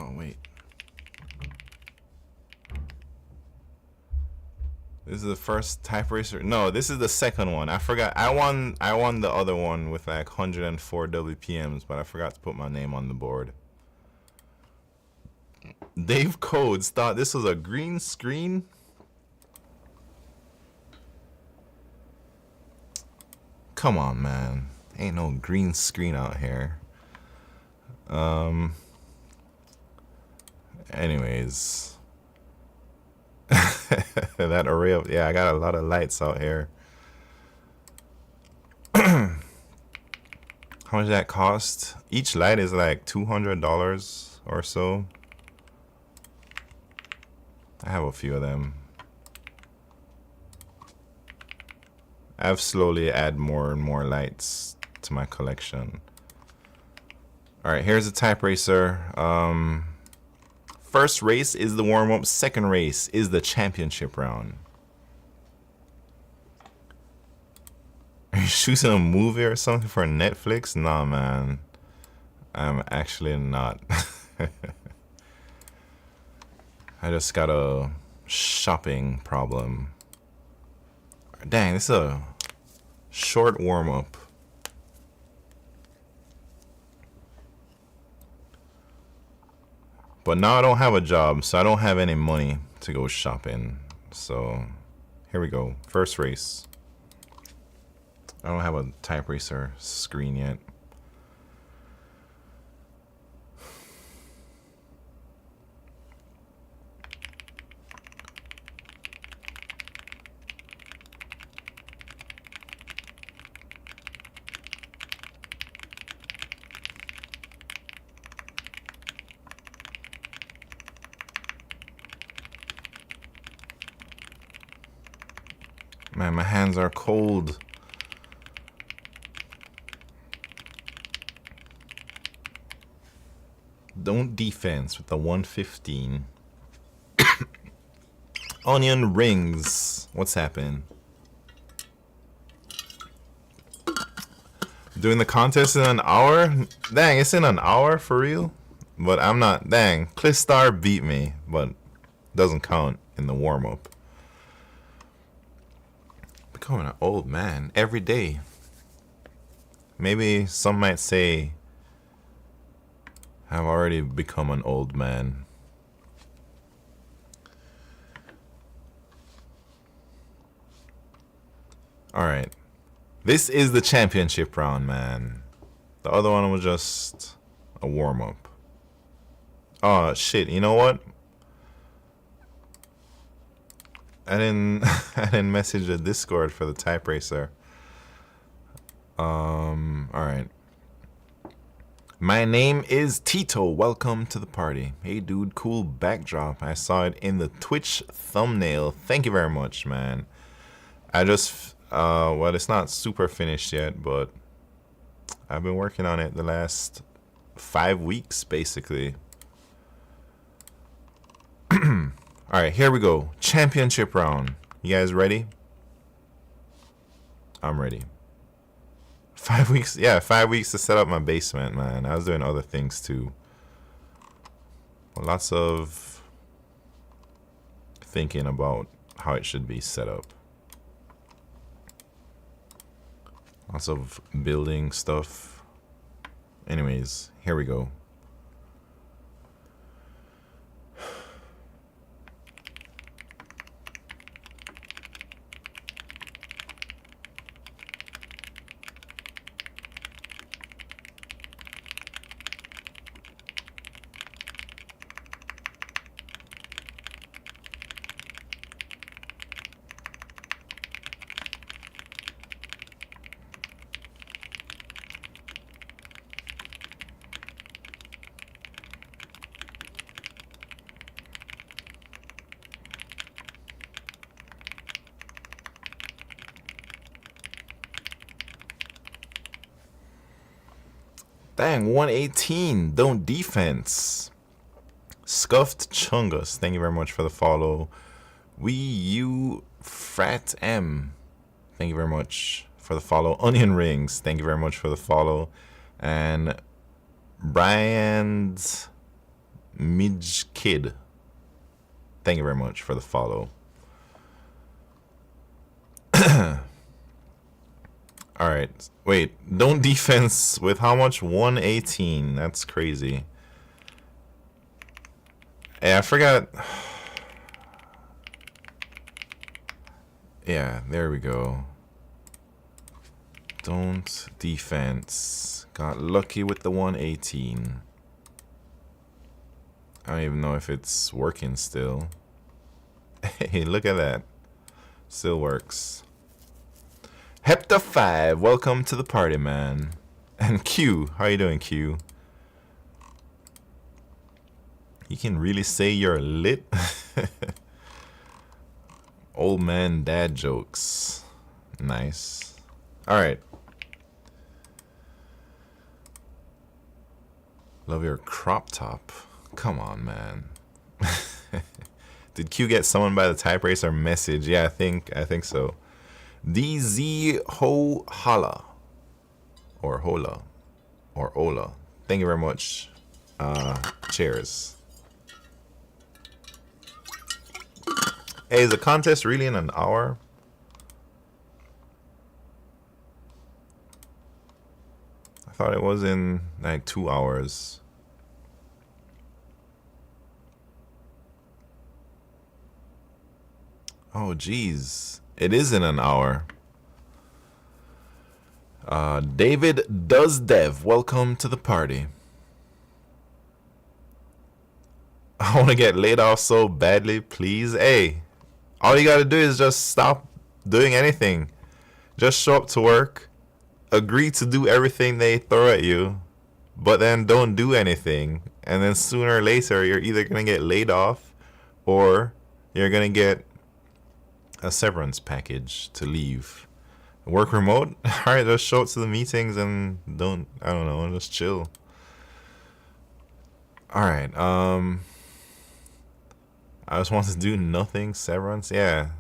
Oh wait. This is the first type racer. No, this is the second one. I forgot. I won the other one with like 104 WPMs, but I forgot to put my name on the board. Dave Codes thought this was a green screen. Come on, man. Ain't no green screen out here. Anyways. That array of, yeah, I got a lot of lights out here. How much did that cost? Each light is like $200 or so. I have a few of them. I've slowly added more and more lights to my collection. Alright, here's the type racer. First race is the warm-up. Second race is the championship round. Are you shooting a movie or something for Netflix? Nah, man. I'm actually not. I just got a shopping problem. Dang, this is a short warm-up. But now I don't have a job, so I don't have any money to go shopping. So here we go. First race. I don't have a type racer screen yet. Man, my hands are cold. Don't defense with the 115. Onion rings. What's happening? Doing the contest in an hour? Dang, it's in an hour for real? But I'm not. Dang, Clistar beat me, but doesn't count in the warm-up. Becoming an old man every day. Maybe some might say I've already become an old man. Alright. This is the championship round, man. The other one was just a warm-up. Oh, shit. You know what? I didn't message the Discord for the type racer. Alright. My name is Tito. Welcome to the party. Hey, dude. Cool backdrop. I saw it in the Twitch thumbnail. Thank you very much, man. I just... well, it's not super finished yet, but I've been working on it the last 5 weeks, basically. Alright, here we go. Championship round. You guys ready? I'm ready. 5 weeks? Yeah, 5 weeks to set up my basement, man. I was doing other things, too. Lots of thinking about how it should be set up. Lots of building stuff. Anyways, here we go. Dang, 118. Don't defense. Scuffed Chungus. Thank you very much for the follow. You Frat M. Thank you very much for the follow. Onion Rings. Thank you very much for the follow. And Brian's Midge Kid. Thank you very much for the follow. Alright, wait, don't defense with how much? 118, that's crazy. Hey, I forgot. Yeah, there we go. Don't defense. Got lucky with the 118. I don't even know if it's working still. Hey, look at that. Still works. Hepta 5, welcome to the party, man. And Q, how you doing, Q? You can really say you're lit? Old man dad jokes. Nice. Alright. Love your crop top. Come on, man. Did Q get summoned by the type racer message? Yeah, I think so. DZ Ho Hala. Or Hola. Or Ola. Thank you very much. Cheers. Hey, is the contest really in an hour? I thought it was in like 2 hours. Oh, geez. It is in an hour. David Does Dev, welcome to the party. I want to get laid off so badly, please. Hey, all you gotta do is just stop doing anything. Just show up to work, agree to do everything they throw at you, but then don't do anything. And then sooner or later, you're either gonna get laid off or you're gonna get a severance package to leave. Work remote? Alright, just show up to the meetings and I don't know, just chill. Alright, I just want to do nothing, severance? Yeah.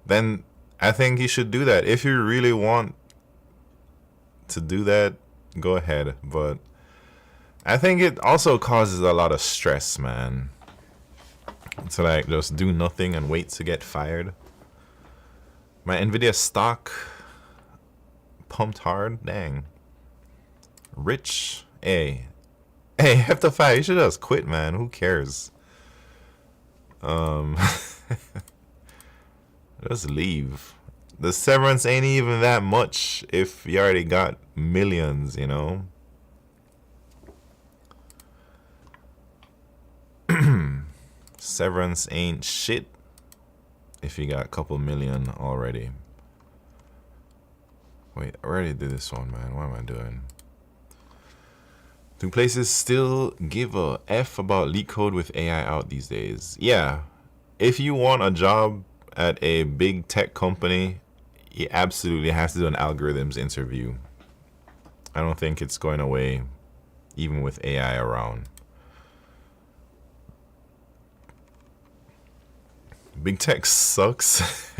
Then I think you should do that. If you really want to do that, go ahead. But I think it also causes a lot of stress, man. To like just do nothing and wait to get fired. My Nvidia stock pumped hard. Dang. Rich. Hey, Hefta 5, you should just quit, man. Who cares? Just leave. The severance ain't even that much if you already got millions, you know? Severance ain't shit if you got a couple million already. Wait, I already did this one, man. What am I doing? Do places still give a F about LeetCode with AI out these days? Yeah. If you want a job at a big tech company, you absolutely have to do an algorithms interview. I don't think it's going away, even with AI around. Big tech sucks.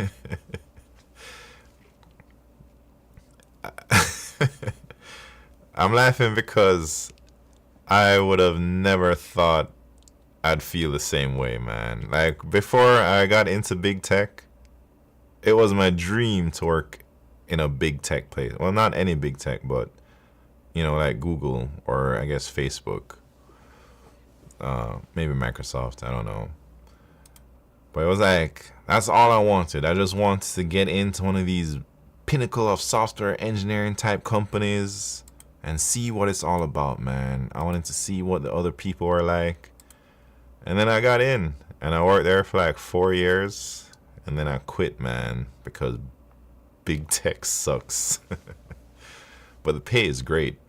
I'm laughing because I would have never thought I'd feel the same way, man. Like, before I got into big tech, it was my dream to work in a big tech place. Well, not any big tech, but, you know, like Google or I guess Facebook. Maybe Microsoft, I don't know. But it was like, that's all I wanted. I just wanted to get into one of these pinnacle of software engineering type companies and see what it's all about, man. I wanted to see what the other people are like. And then I got in and I worked there for like 4 years and then I quit, man, because big tech sucks. But the pay is great.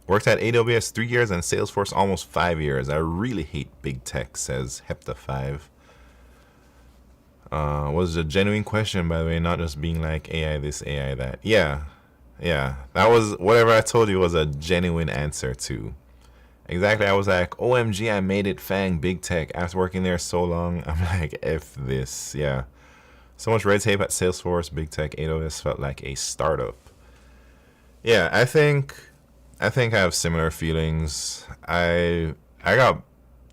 Worked at AWS 3 years and Salesforce almost 5 years. I really hate big tech, says Hepta 5. Was a genuine question, by the way, not just being like AI this, AI that. Yeah. That was, whatever I told you was a genuine answer too. Exactly, I was like, OMG, I made it, fang, big tech. After working there so long, I'm like, F this, yeah. So much red tape at Salesforce, big tech, AWS felt like a startup. Yeah, I think I have similar feelings. I got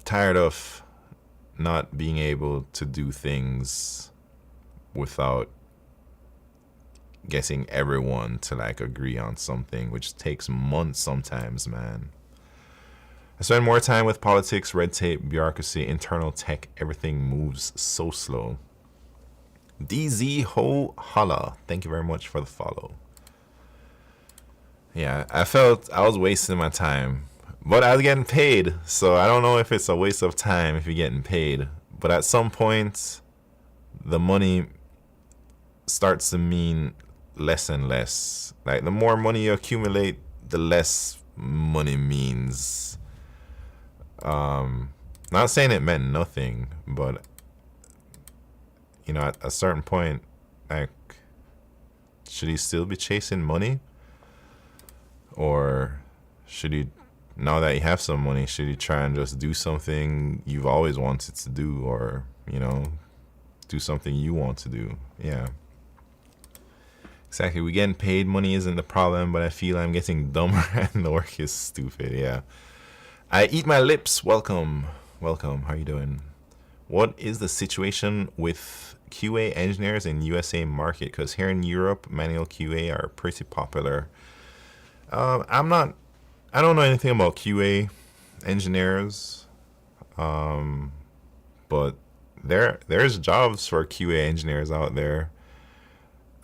tired of not being able to do things without getting everyone to like agree on something, which takes months sometimes, man. I spend more time with politics, red tape, bureaucracy, internal tech. Everything moves so slow. DZ Ho Holla, thank you very much for the follow. Yeah, I felt I was wasting my time, but I was getting paid, so I don't know if it's a waste of time if you're getting paid. But at some point, the money starts to mean less and less. Like, the more money you accumulate, the less money means. Not saying it meant nothing, but you know, at a certain point, like, should he still be chasing money? Or should he, now that you have some money, should you try and just do something you've always wanted to do, or, you know, do something you want to do? Yeah. Exactly. We getting paid, money isn't the problem, but I feel I'm getting dumber and the work is stupid. Yeah. I eat my lips. Welcome. How you doing? What is the situation with QA engineers in USA market? Because here in Europe, manual QA are pretty popular. I don't know anything about QA engineers, but there's jobs for QA engineers out there.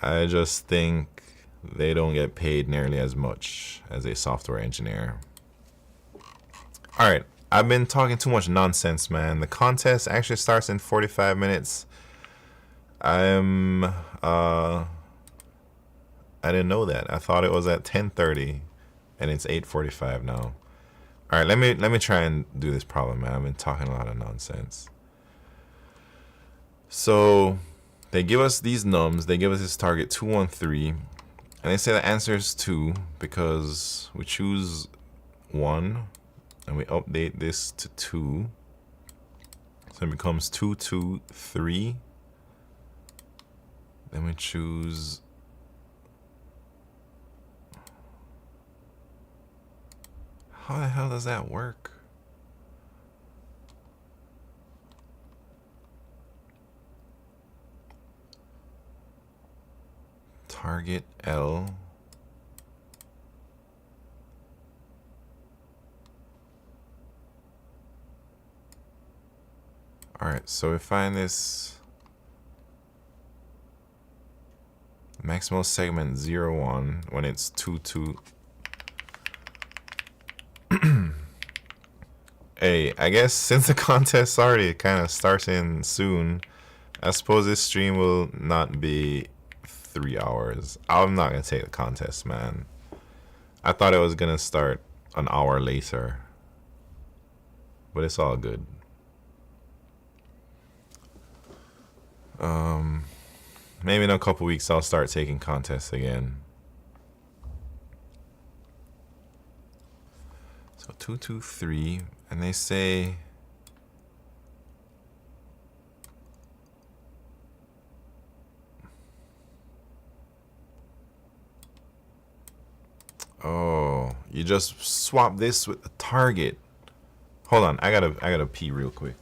I just think they don't get paid nearly as much as a software engineer. All right, I've been talking too much nonsense, man. The contest actually starts in 45 minutes. I didn't know that. I thought it was at 10:30, and it's 8:45 now. All right, let me try and do this problem, man. I've been talking a lot of nonsense. So, They give us these nums. They give us this target 213. And they say the answer is 2 because we choose 1 and we update this to 2. So it becomes 223. Then we choose how the hell does that work? Target L. Alright, so we find this maximal segment 01 when it's 22. Hey, I guess since the contest already kind of starts in soon, I suppose this stream will not be 3 hours. I'm not gonna take the contest, man. I thought it was gonna start an hour later, but it's all good. Maybe in a couple weeks I'll start taking contests again. So 223, and they say oh, you just swap this with the target. Hold on, I gotta pee real quick.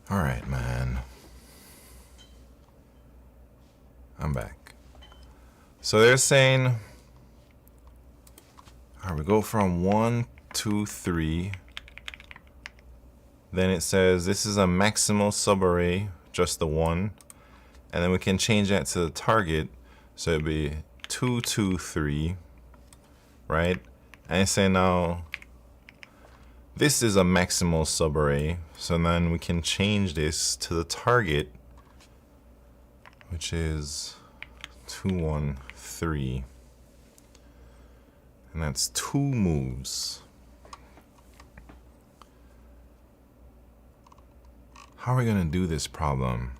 All right, man. I'm back. So they're saying, all right, we go from 1, 2, 3. Then it says this is a maximal subarray, just the 1. And then we can change that to the target. So it'd be 2, 2, 3, right? And it's saying now, this is a maximal subarray. So then we can change this to the target, which is 2, 1, 3. And that's 2 moves. How are we gonna do this problem?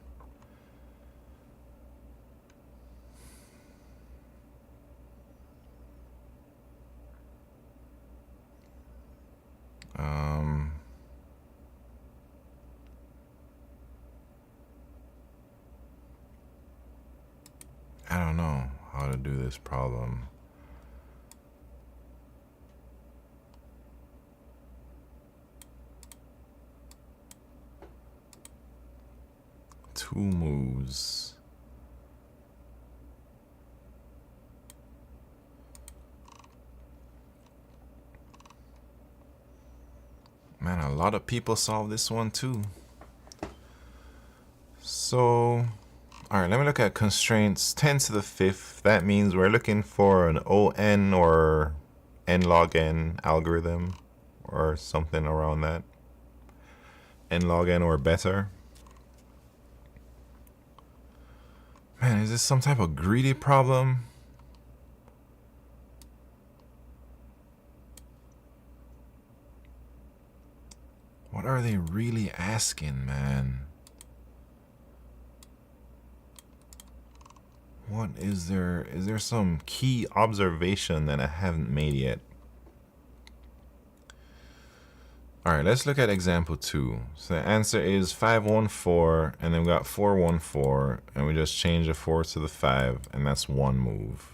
I don't know how to do this problem. Two moves. Man, a lot of people solve this one too. So, all right, let me look at constraints 10 to the 5th. That means we're looking for an ON or n log n algorithm or something around that. N log n or better. Man, is this some type of greedy problem? What are they really asking, man? What is there? Is there some key observation that I haven't made yet? All right, let's look at example 2. So the answer is 514, and then we got 414, and we just change the 4 to the 5, and that's one move.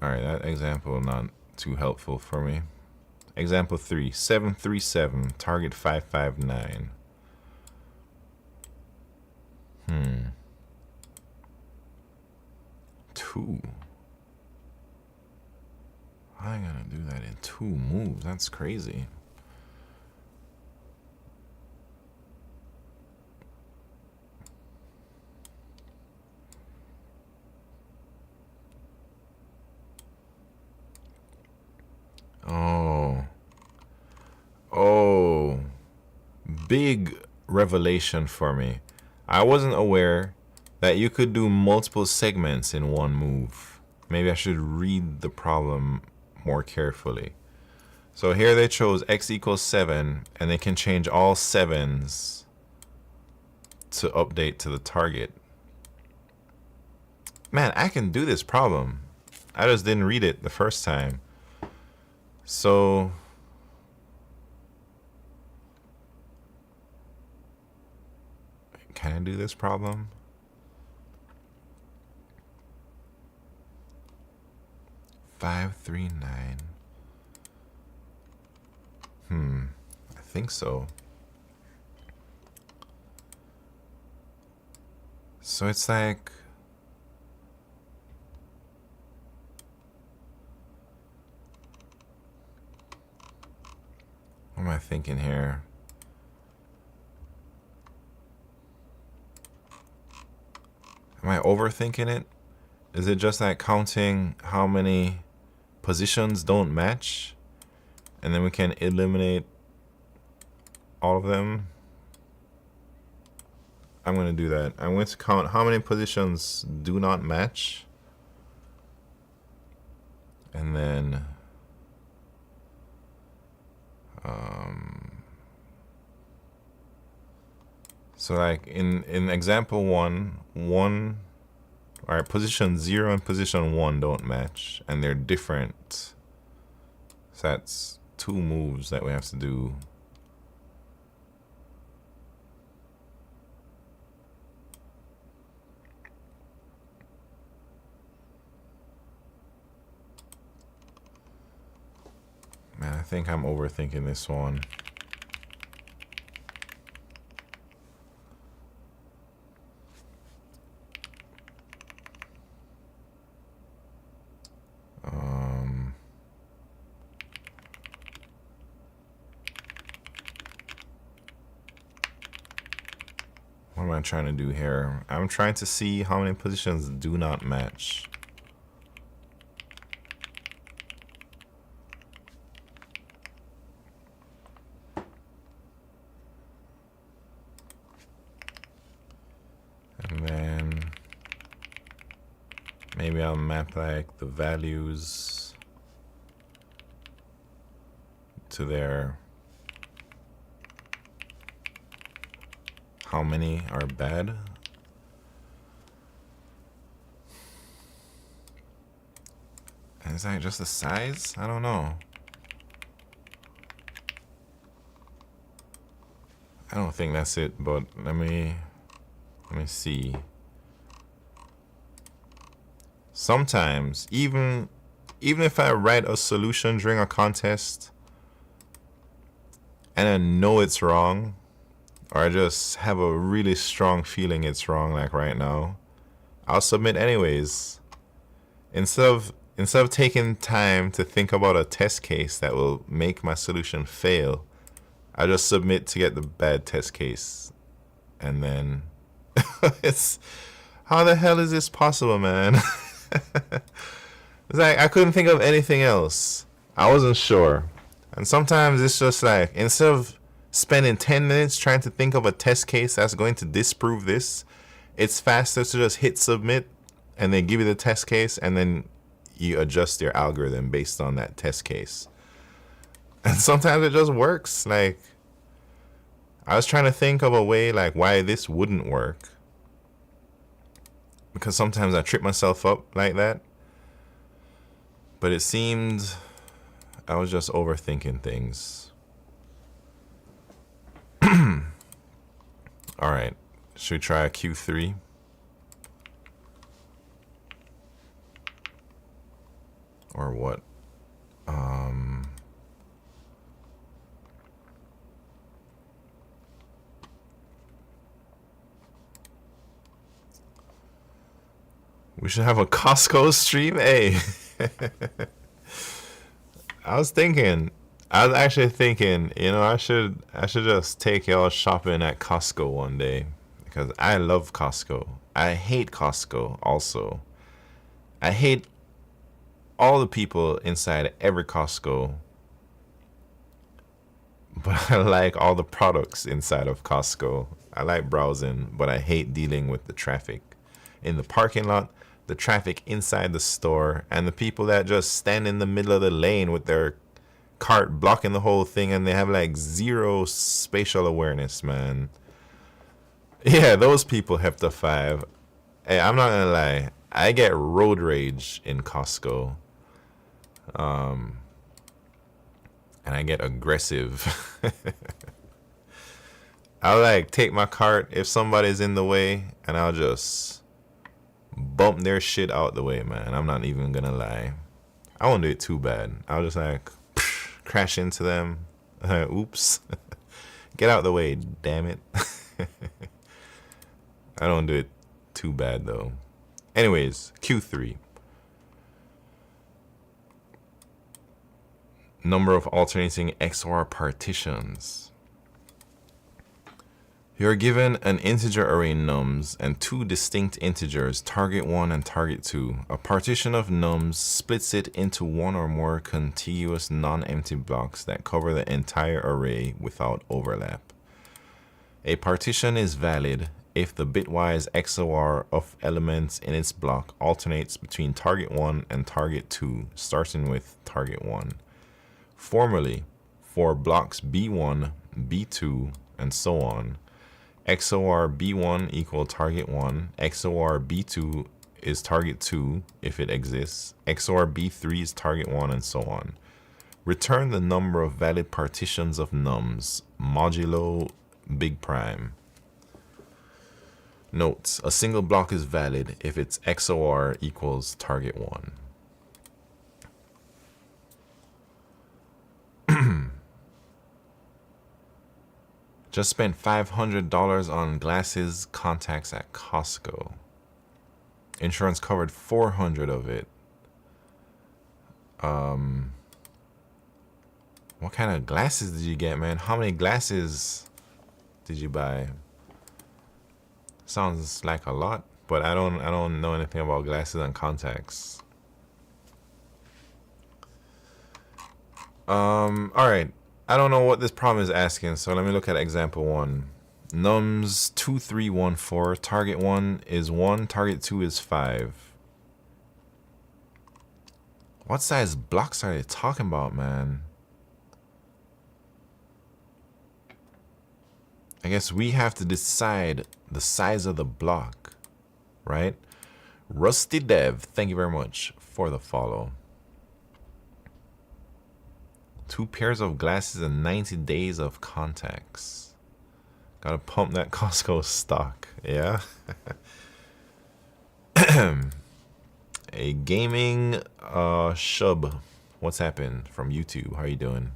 All right, that example not too helpful for me. Example 3, 737, target 559. 2. How am I gonna do that in 2 moves? That's crazy. Oh, big revelation for me. I wasn't aware that you could do multiple segments in one move. Maybe I should read the problem more carefully. So here they chose x equals 7, and they can change all 7s to update to the target. Man, I can do this problem. I just didn't read it the first time. So can I do this problem? Five, 3, 9. I think so. So it's like, what am I thinking here? Am I overthinking it? Is it just like counting how many positions don't match, and then we can eliminate all of them? I'm going to do that. I'm going to count how many positions do not match, and then so like in example 1, all right, position 0 and position 1 don't match, and they're different. So that's 2 moves that we have to do. Man, I think I'm overthinking this one. What am I trying to do here? I'm trying to see how many positions do not match. And then maybe I'll map like the values to their how many are bad. And is that just the size? I don't know. I don't think that's it, but let me see. Sometimes even if I write a solution during a contest and I know it's wrong, or I just have a really strong feeling it's wrong, like right now, I'll submit anyways. Instead of taking time to think about a test case that will make my solution fail, I just submit to get the bad test case, and then it's, how the hell is this possible, man? It's like I couldn't think of anything else. I wasn't sure. And sometimes it's just like, instead of spending 10 minutes trying to think of a test case that's going to disprove this, it's faster to just hit submit and they give you the test case, and then you adjust your algorithm based on that test case. And sometimes it just works. Like, I was trying to think of a way like why this wouldn't work, because sometimes I trip myself up like that. But it seemed I was just overthinking things. All right, should we try a Q3? Or what? We should have a Costco stream, hey. I was actually thinking, you know, I should just take y'all shopping at Costco one day, because I love Costco. I hate Costco also. I hate all the people inside every Costco, but I like all the products inside of Costco. I like browsing, but I hate dealing with the traffic in the parking lot, the traffic inside the store, and the people that just stand in the middle of the lane with their cart blocking the whole thing, and they have like zero spatial awareness, man. Yeah, those people have to 5. Hey, I'm not gonna lie, I get road rage in Costco. And I get aggressive. I'll like take my cart if somebody's in the way, and I'll just bump their shit out the way, man. I'm not even gonna lie. I won't do it too bad. I'll just like crash into them. Oops. Get out the way, damn it. I don't do it too bad though. Anyways, Q3. Number of alternating XOR partitions. You're given an integer array nums and 2 distinct integers, target 1 and target 2. A partition of nums splits it into 1 or more contiguous non-empty blocks that cover the entire array without overlap. A partition is valid if the bitwise XOR of elements in its block alternates between target 1 and target 2, starting with target 1. Formally, for blocks B1, B2, and so on, XOR B1 equal target 1, XOR B2 is target 2 if it exists, XOR B3 is target 1, and so on. Return the number of valid partitions of nums modulo big prime. Notes: a single block is valid if its XOR equals target 1. Just spent $500 on glasses, contacts at Costco. Insurance covered 400 of it. What kind of glasses did you get, man? How many glasses did you buy? Sounds like a lot, but I don't know anything about glasses and contacts. All right. I don't know what this problem is asking, so let me look at example 1. Nums 2, 3, 1, 4. Target 1 is 1, target 2 is 5. What size blocks are they talking about, man? I guess we have to decide the size of the block, right? Rusty Dev, thank you very much for the follow. 2 pairs of glasses and 90 days of contacts. Gotta pump that Costco stock, yeah? A gaming shub. What's happened from YouTube? How you doing?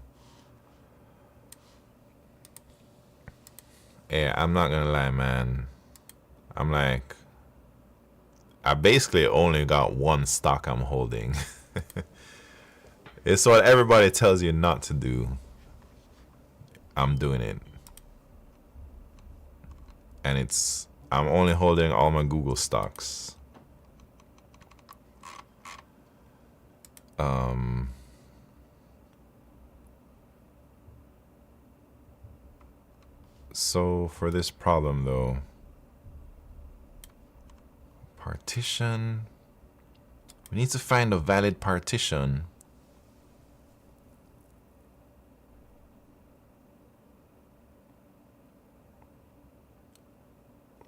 Yeah, I'm not gonna lie, man. I'm like, I basically only got 1 stock I'm holding. It's what everybody tells you not to do. I'm doing it. and I'm only holding all my Google stocks. So for this problem though, partition, we need to find a valid partition.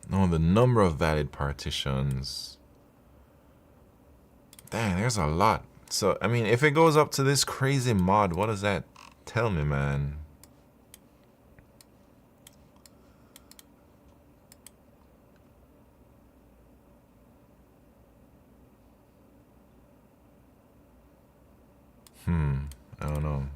No, the number of valid partitions. Dang, there's a lot. So, I mean, if it goes up to this crazy mod, what does that tell me, man? I don't know.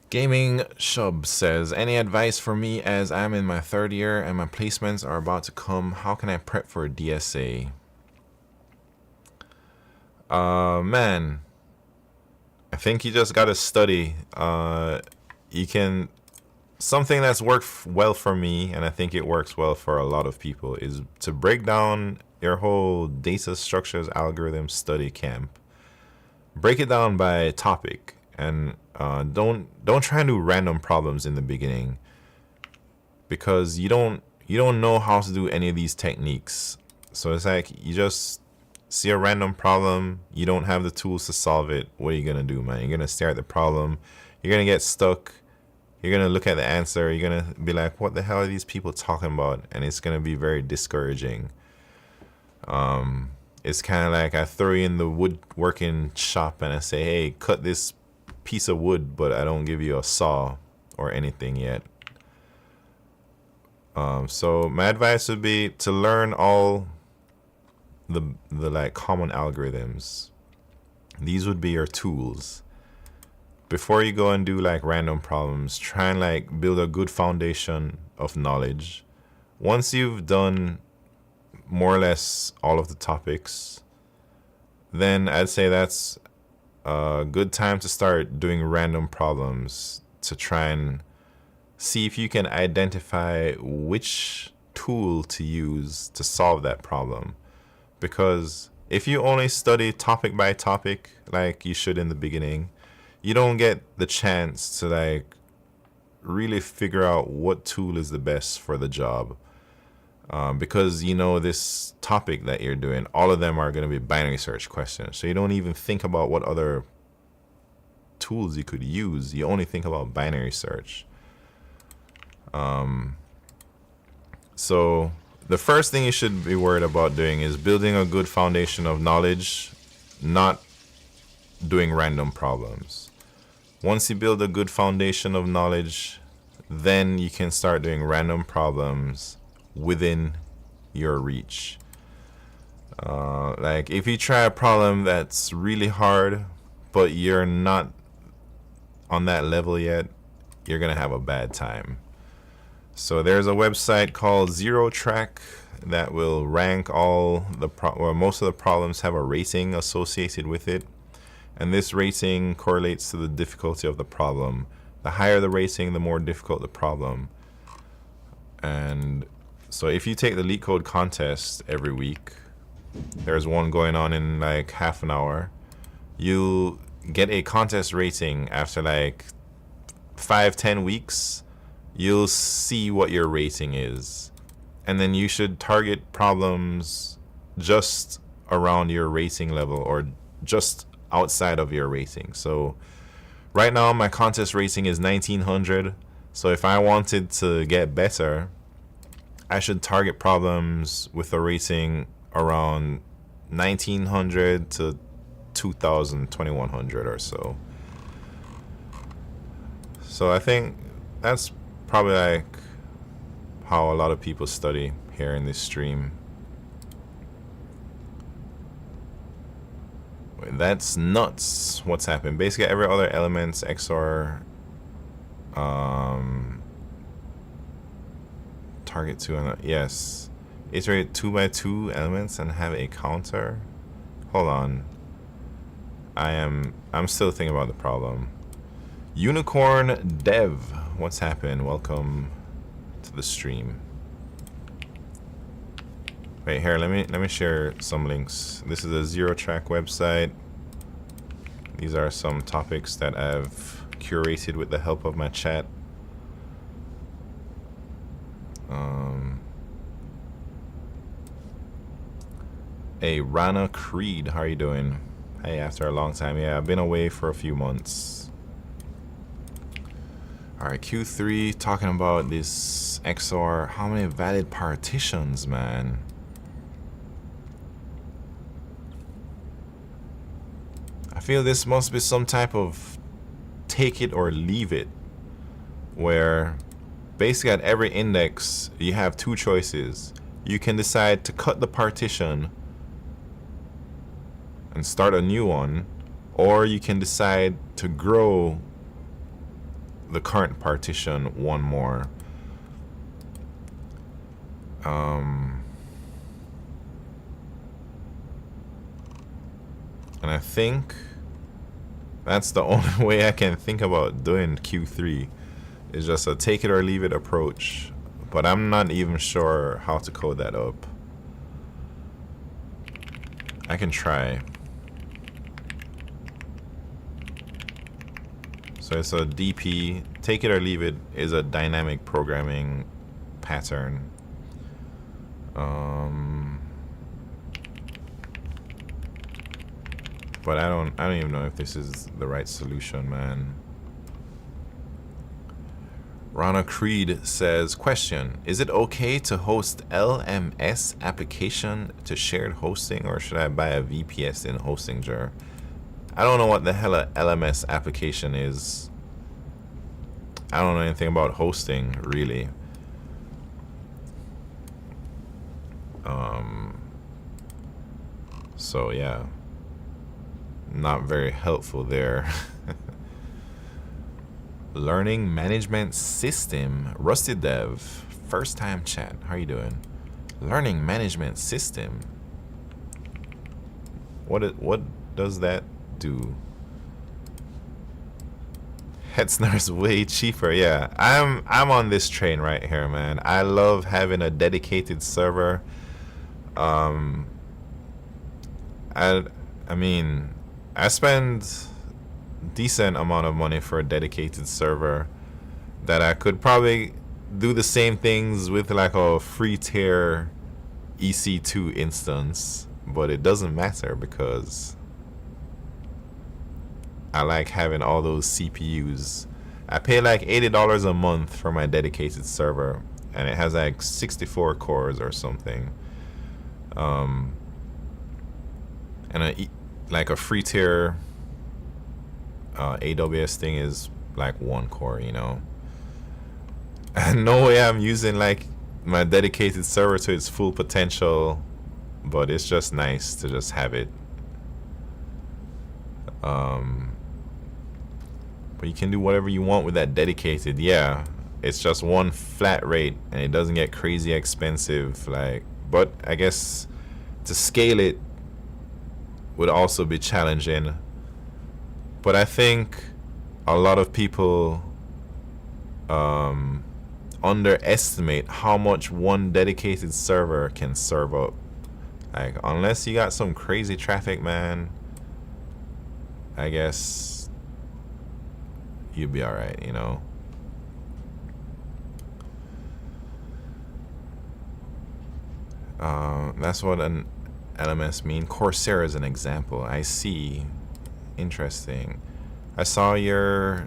Gaming Shub says, any advice for me as I'm in my 3rd year and my placements are about to come? How can I prep for a DSA? Man, I think you just gotta study. Something that's worked well for me, and I think it works well for a lot of people, is to break down your whole data structures algorithm study camp. Break it down by topic, and don't try and do random problems in the beginning, because you don't know how to do any of these techniques. So it's like you just see a random problem, you don't have the tools to solve it. What are you gonna do, man? You're gonna stare at the problem, you're gonna get stuck, you're gonna look at the answer, you're gonna be like, what the hell are these people talking about? And it's gonna be very discouraging. It's kind of like I throw you in the woodworking shop and I say, hey, cut this piece of wood, but I don't give you a saw or anything yet. So my advice would be to learn all the like common algorithms. These would be your tools. Before you go and do like random problems, try and like build a good foundation of knowledge. Once you've done more or less all of the topics, then I'd say that's a good time to start doing random problems to try and see if you can identify which tool to use to solve that problem. Because if you only study topic by topic like you should in the beginning, you don't get the chance to like really figure out what tool is the best for the job. Because you know this topic that you're doing, all of them are going to be binary search questions. So you don't even think about what other tools you could use. You only think about binary search. So the first thing you should be worried about doing is building a good foundation of knowledge, not doing random problems. Once you build a good foundation of knowledge, then you can start doing random problems within your reach. Like if you try a problem that's really hard, but you're not on that level yet, you're gonna have a bad time. So there's a website called Zero Track that will rank all the most of the problems have a rating associated with it, and this rating correlates to the difficulty of the problem. The higher the rating, the more difficult the problem. And so if you take the LeetCode contest every week, there's one going on in like half an hour, you'll get a contest rating after like 5-10 weeks. You'll see what your rating is, and then you should target problems just around your rating level or just outside of your rating. So right now my contest rating is 1900. So if I wanted to get better, I should target problems with a rating around 1900 to 2000, 2100 or so. So I think that's probably like how a lot of people study here in this stream. Wait, that's nuts. What's happened? Basically every other element's XOR target 2 and yes, iterate 2 by 2 elements and have a counter. Hold on, I'm still thinking about the problem. Unicorn Dev, what's happened? Welcome. to the stream. Wait, here, let me share some links. This is a Zero Track website. These are some topics that I've curated with the help of my chat. Hey, Rana Creed, how are you doing? Hey, after a long time. Yeah, I've been away for a few months. Alright, Q3, talking about this XOR. How many valid partitions, man? I feel this must be some type of take it or leave it, where basically at every index you have two choices. You can decide to cut the partition and start a new one, or you can decide to grow the current partition one more. And I think that's the only way I can think about doing Q3, is just a take it or leave it approach. But I'm not even sure how to code that up. I can try. So it's a DP, take it or leave it, is a dynamic programming pattern. But I don't even know if this is the right solution, man. Rana Creed says, question, is it okay to host LMS application to shared hosting, or should I buy a VPS in Hostinger? I don't know what the hell a LMS application is. I don't know anything about hosting, really. So yeah, not very helpful there. Learning management system, Rusty Dev, first time chat. How are you doing? Learning management system. What does that do? Hetzner's way cheaper. Yeah, I'm on this train right here, man. I love having a dedicated server. I mean, I spend decent amount of money for a dedicated server that I could probably do the same things with like a free tier EC2 instance, but it doesn't matter because I like having all those CPUs. I pay like $80 a month for my dedicated server, and it has like 64 cores or something. And like a free tier AWS thing is like 1 core, you know. And no way I'm using like my dedicated server to its full potential, but it's just nice to just have it. But you can do whatever you want with that dedicated. Yeah, it's just one flat rate and it doesn't get crazy expensive, like, but I guess to scale it would also be challenging. But I think a lot of people underestimate how much one dedicated server can serve up. Like, unless you got some crazy traffic, man, I guess you'd be alright, you know. That's what an LMS mean. Coursera is an example. I see. Interesting. I saw your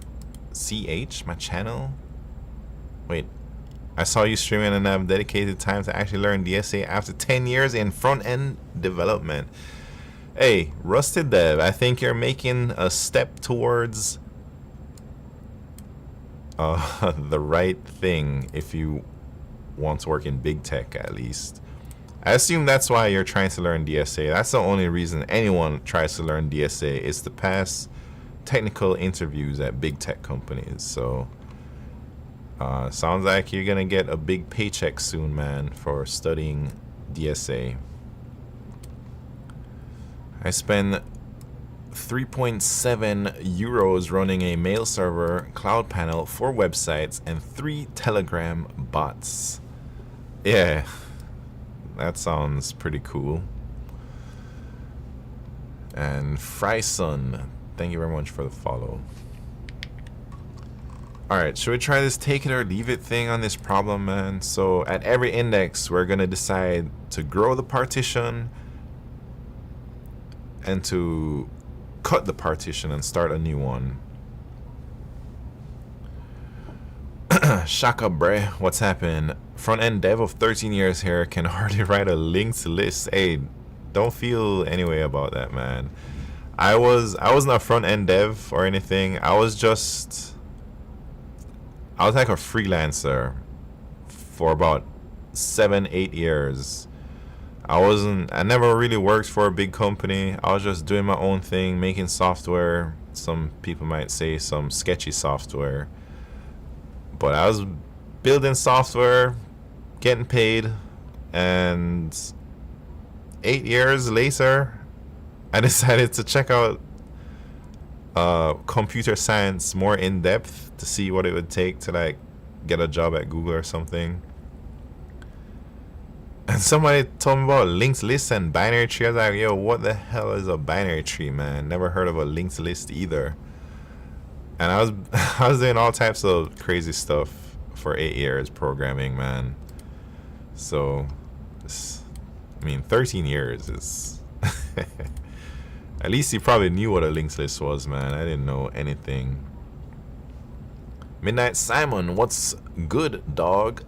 CH, my channel. Wait, I saw you streaming and have dedicated time to actually learn DSA after 10 years in front-end development. Hey, Rusted Dev, I think you're making a step towards the right thing if you want to work in big tech, at least. I assume that's why you're trying to learn DSA. That's the only reason anyone tries to learn DSA, is to pass technical interviews at big tech companies. So sounds like you're gonna get a big paycheck soon, man, for studying DSA. I spend 3.7 euros running a mail server, cloud panel, 4 websites, and 3 Telegram bots. Yeah, that sounds pretty cool. And Fryson, thank you very much for the follow. Alright, should we try this take it or leave it thing on this problem, man? So at every index, we're going to decide to grow the partition and to cut the partition and start a new one. Shaka bre, what's happened? Front-end dev of 13 years here can hardly write a linked list. Hey, don't feel any way about that, man. I wasn't a front-end dev or anything. I was like a freelancer for about 7-8 years. I never really worked for a big company. I was just doing my own thing, making software. Some people might say some sketchy software. But I was building software, getting paid, and 8 years later, I decided to check out computer science more in depth to see what it would take to like get a job at Google or something. And somebody told me about linked lists and binary tree. I was like, yo, what the hell is a binary tree, man? Never heard of a linked list either. And I was doing all types of crazy stuff for 8 years programming, man. So, I mean, 13 years is... At least you probably knew what a linked list was, man. I didn't know anything. Midnight Simon, what's good, dog?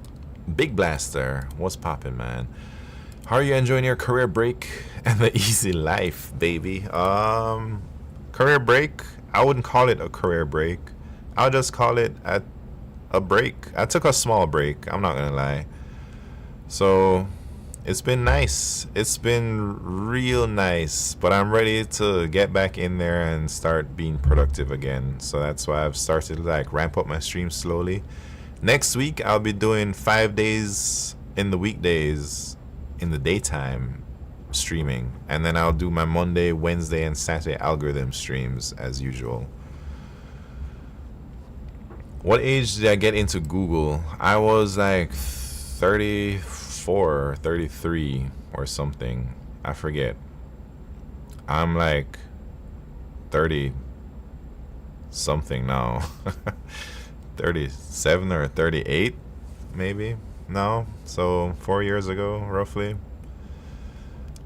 Big Blaster, what's poppin', man? How are you enjoying your career break and the easy life, baby? Career break? I wouldn't call it a career break. I'll just call it a break. I took a small break, I'm not gonna lie. So, it's been nice. It's been real nice, but I'm ready to get back in there and start being productive again. So that's why I've started to like ramp up my stream slowly. Next week, I'll be doing 5 days in the weekdays in the daytime streaming. And then I'll do my Monday, Wednesday, and Saturday algorithm streams as usual. What age did I get into Google? I was like 34, 33 or something. I forget. I'm like 30 something now. 37 or 38 maybe now. So 4 years ago roughly.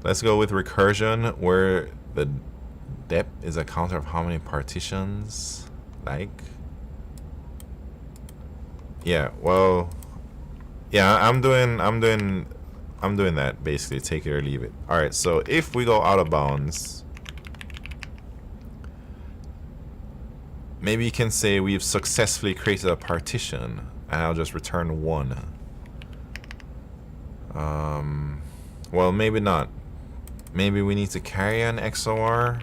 Let's go with recursion, where the depth is a counter of how many partitions. Like, yeah, well, yeah, I'm doing that basically. Take it or leave it. All right, so if we go out of bounds, maybe you can say we've successfully created a partition, and I'll just return 1. Well, maybe not. Maybe we need to carry an XOR.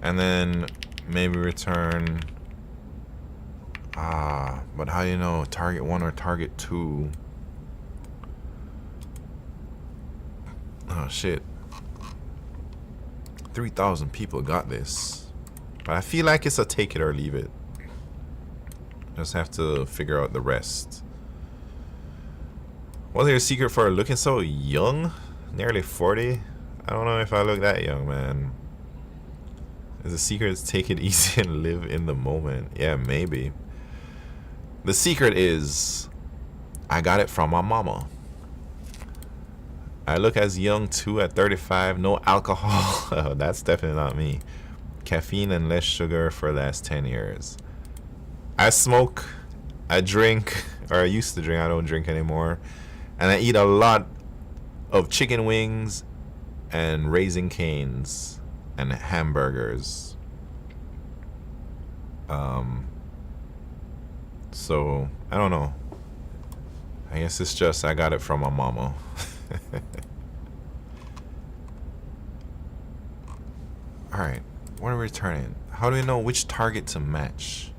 And then maybe return... but how do you know target 1 or target 2? Oh shit. 3,000 people got this. But I feel like it's a take it or leave it. Just have to figure out the rest. What's your secret for looking so young? Nearly 40? I don't know if I look that young, man. Is the secret to take it easy and live in the moment? Yeah, maybe. The secret is I got it from my mama. I look as young too at 35. No alcohol. Oh, that's definitely not me. Caffeine and less sugar for the last 10 years. I smoke, I drink, or I used to drink, I don't drink anymore. And I eat a lot of chicken wings and Raising Canes and hamburgers. So, I don't know. I guess it's just I got it from my mama. Alright, what are we returning? How do we know which target to match?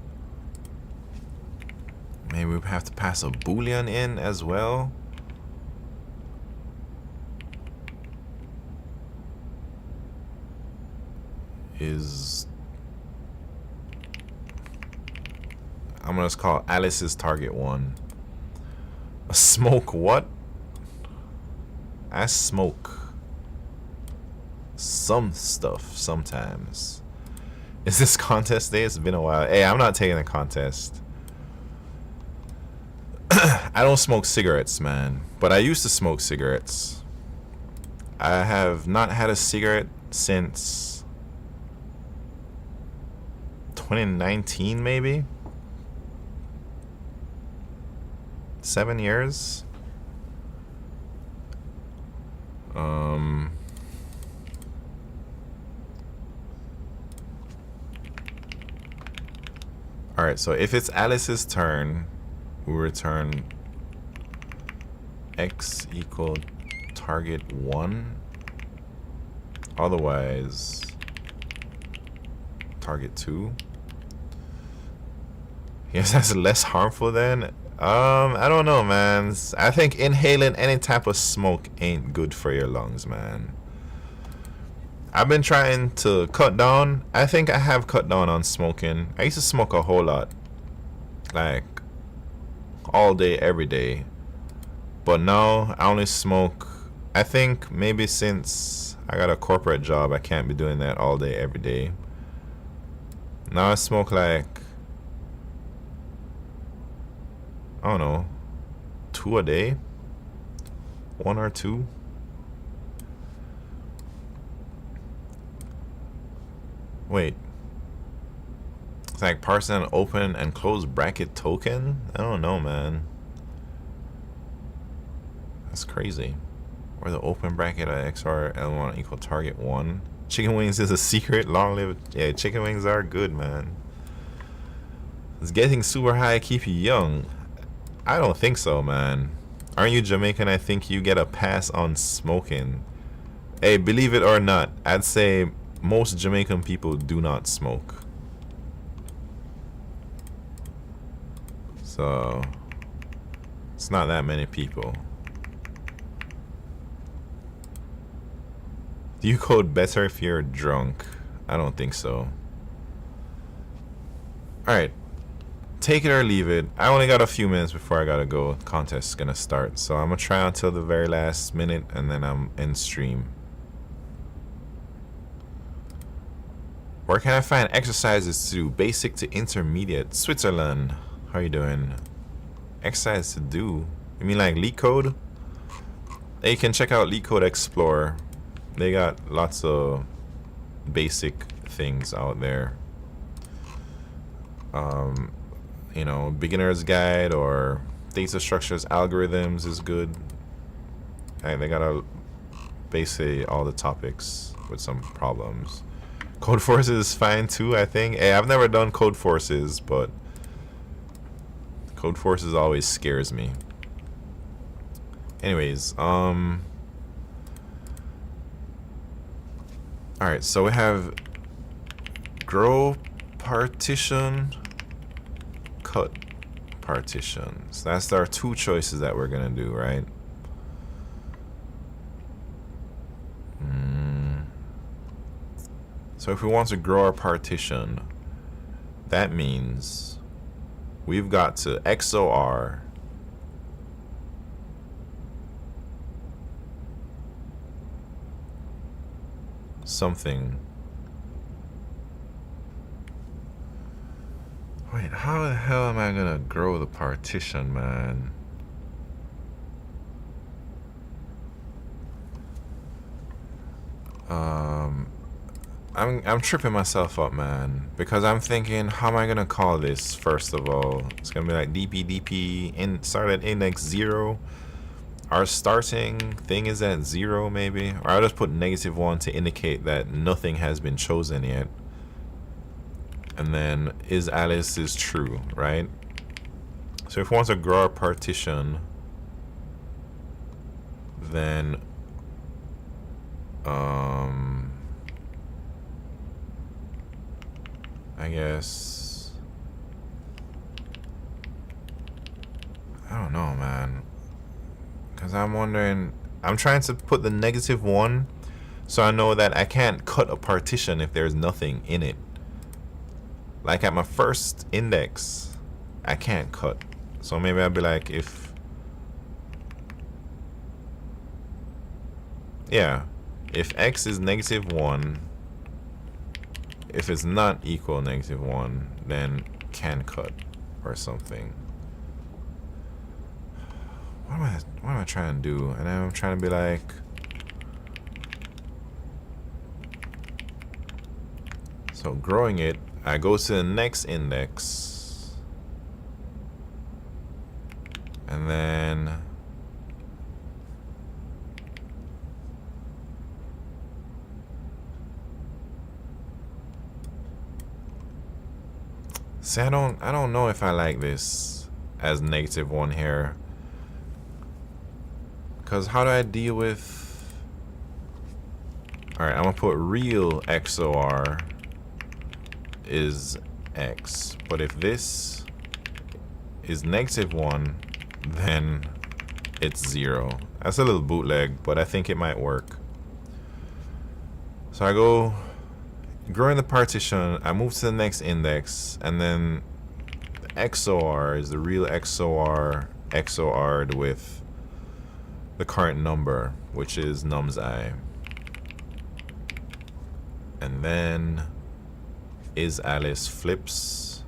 Maybe we have to pass a boolean in as well. I'm gonna just call Alice's target 1. A smoke what? I smoke some stuff sometimes. Is this contest day? It's been a while. Hey, I'm not taking a contest. I don't smoke cigarettes, man. But I used to smoke cigarettes. I have not had a cigarette since 2019, maybe? 7 years? Alright, so if it's Alice's turn, we return x equal target 1. Otherwise, target 2. Yes, that's less harmful then. I don't know, man. I think inhaling any type of smoke ain't good for your lungs, man. I've been trying to cut down. I think I have cut down on smoking. I used to smoke a whole lot. Like, all day, every day. But now, I only smoke... I think maybe since I got a corporate job, I can't be doing that all day, every day. Now I smoke like... I don't know, 2 a day, 1 or 2. Wait, it's like parsing an open and close bracket token? I don't know, man. That's crazy. Or the open bracket at XOR L1 equal target 1. Chicken wings is a secret. Long live. Yeah, chicken wings are good, man. It's getting super high keep you young. I don't think so, man. Aren't you Jamaican? I think you get a pass on smoking. Hey, believe it or not, I'd say most Jamaican people do not smoke. So, it's not that many people. Do you code better if you're drunk? I don't think so. Alright. Take it or leave it. I only got a few minutes before I gotta go. Contest's gonna start. So I'm gonna try until the very last minute and then I'm in stream. Where can I find exercises to do? Basic to intermediate. Switzerland. How you doing? Exercise to do? You mean like LeetCode? Hey, you can check out LeetCode Explorer. They got lots of basic things out there. You know, beginner's guide or data structures, algorithms is good. They got a basically all the topics with some problems. Code Forces is fine too, I think. Hey, I've never done Code Forces, but Code Forces always scares me. Anyways, alright, so we have grow partition, cut partitions. That's our 2 choices that we're gonna do, right? So if we want to grow our partition, that means we've got to XOR something. Wait, how the hell am I gonna grow the partition, man? I'm tripping myself up, man, because I'm thinking, how am I gonna call this? First of all, it's gonna be like dp in start at index 0. Our starting thing is at 0, maybe, or I'll just put -1 to indicate that nothing has been chosen yet. And then is Alice is true, right? So if we want to grow our partition, then I guess I don't know, man. Because I'm wondering, I'm trying to put the -1 so I know that I can't cut a partition if there's nothing in it. Like at my first index, I can't cut. So maybe I'll be like, if, yeah, if x is -1, if it's not equal -1, then can cut or something. What am I trying to do? And I'm trying to be like, so growing it, I go to the next index, and then see, I don't know if I like this as -1 here. Because how do I deal with... Alright, I'm going to put real XOR is X. But if this is -1, then it's 0. That's a little bootleg, but I think it might work. So I go growing the partition, I move to the next index, and then XOR is the real XOR XOR'd with the current number, which is num's I. And then is Alice flips.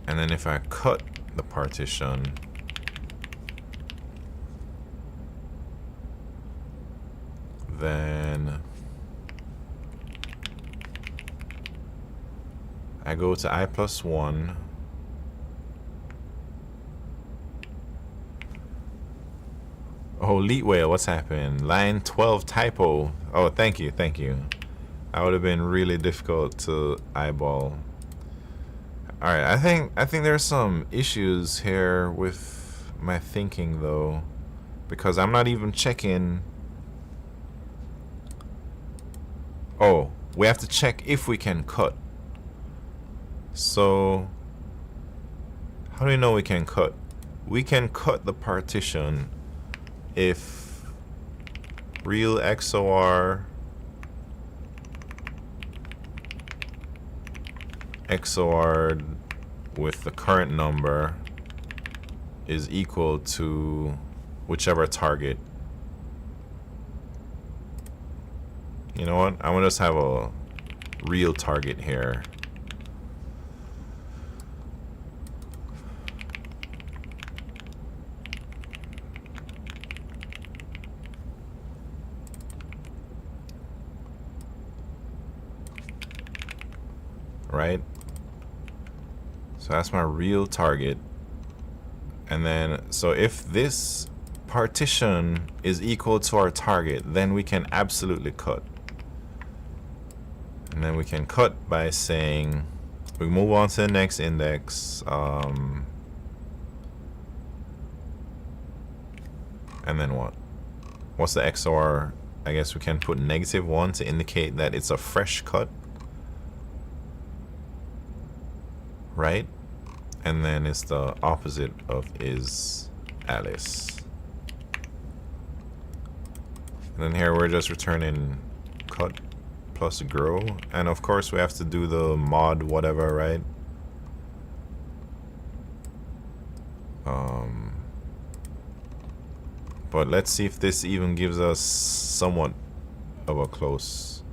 And then if I cut the partition, then I go to I+1. Oh, Leetwhale, what's happened? Line 12 typo. Oh, thank you, thank you. That would have been really difficult to eyeball. All right, I think there's some issues here with my thinking though, because I'm not even checking. Oh, we have to check if we can cut. So how do we know we can cut? We can cut the partition if real XOR XOR'd with the current number is equal to whichever target. You know what? I'm gonna just have a real target here. Right? So that's my real target. And then, so if this partition is equal to our target, then we can absolutely cut. And then we can cut by saying, we move on to the next index. And then what? What's the XOR? I guess we can put -1 to indicate that it's a fresh cut. Right? And then it's the opposite of is Alice. And then here we're just returning cut plus grow. And of course we have to do the mod whatever, right? But let's see if this even gives us somewhat of a close.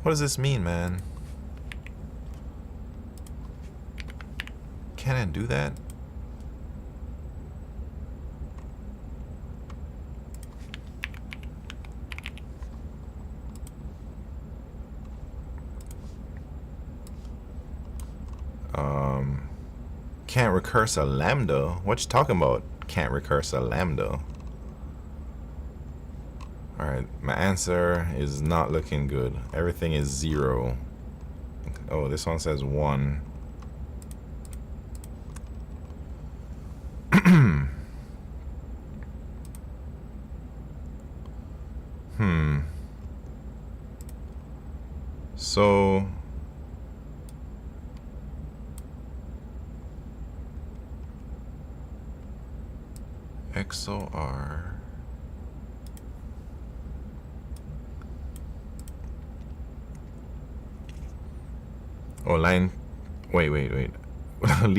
What does this mean, man? Can I do that? Can't recurse a lambda? What you talking about? Can't recurse a lambda? Alright, my answer is not looking good. Everything is 0. Oh, this one says 1. So XOR line. Wait.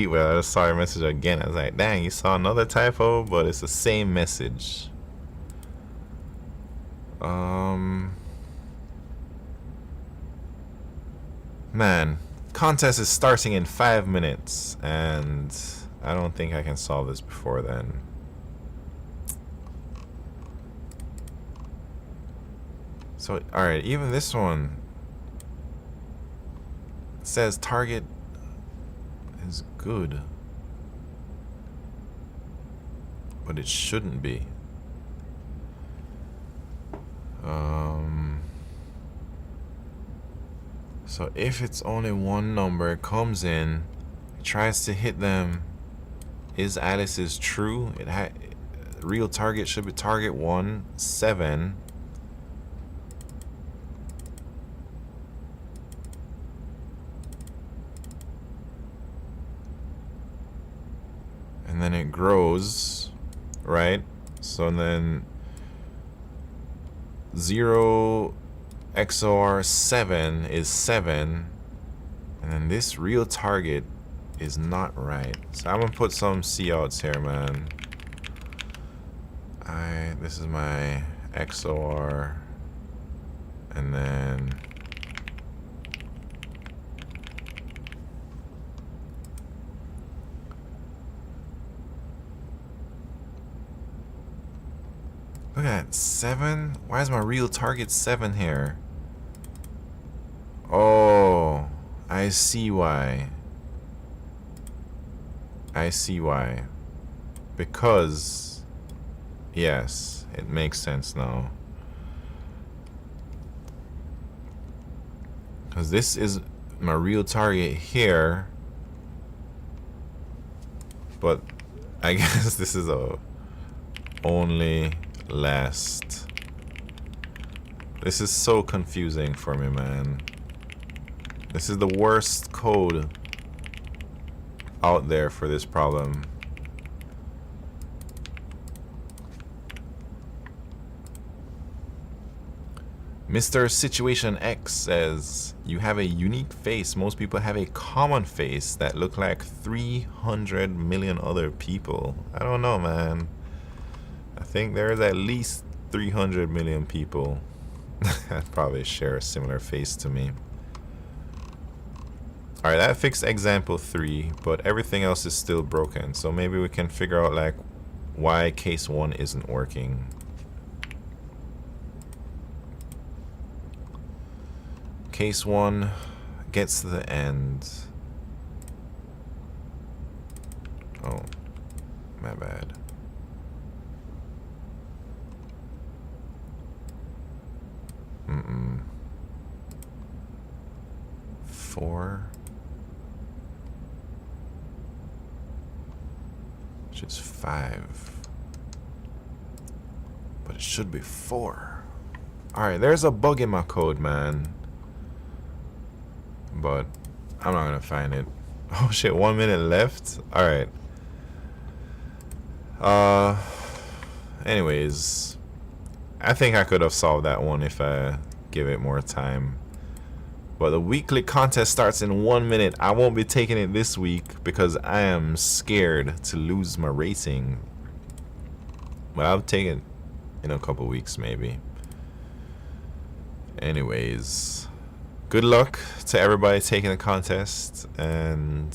Well, I saw your message again. I was like, dang, you saw another typo, but it's the same message. Man, contest is starting in 5 minutes, and I don't think I can solve this before then. So, alright, even this one says target is good, but it shouldn't be. So if it's only one number, it comes in, it tries to hit them. Is Alice's true? Real target should be target 1, 7. And then it grows, right? So then 0 XOR 7 is 7, and then this real target is not right. So I'm gonna put some couts here, man. This is my XOR, and then look at that, 7? Why is my real target 7 here? Oh, I see why. Because, yes, it makes sense now. Because this is my real target here. But I guess this is a only last. This is so confusing for me, man. This is the worst code out there for this problem. Mr. Situation X says, you have a unique face. Most people have a common face that look like 300 million other people. I don't know, man. I think there's at least 300 million people that probably share a similar face to me. Alright, that fixed example 3, but everything else is still broken. So maybe we can figure out like why case 1 isn't working. Case 1 gets to the end. Oh, my bad. Mm-mm. 4. Which is 5. But it should be 4. Alright, there's a bug in my code, man. But I'm not gonna find it. Oh shit, 1 minute left? Alright. Anyways, I think I could have solved that one if I give it more time. But the weekly contest starts in 1 minute. I won't be taking it this week because I am scared to lose my rating. But I'll take it in a couple weeks maybe. Anyways, good luck to everybody taking the contest. And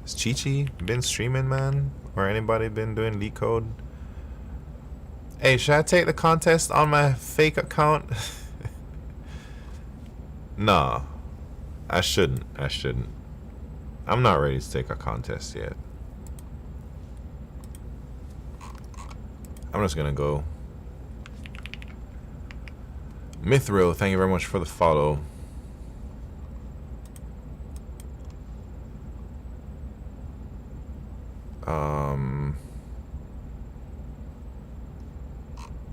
has Chi-Chi been streaming, man? Or anybody been doing LeetCode? Hey, should I take the contest on my fake account? Nah, I shouldn't. I'm not ready to take a contest yet. I'm just gonna go. Mithril, thank you very much for the follow.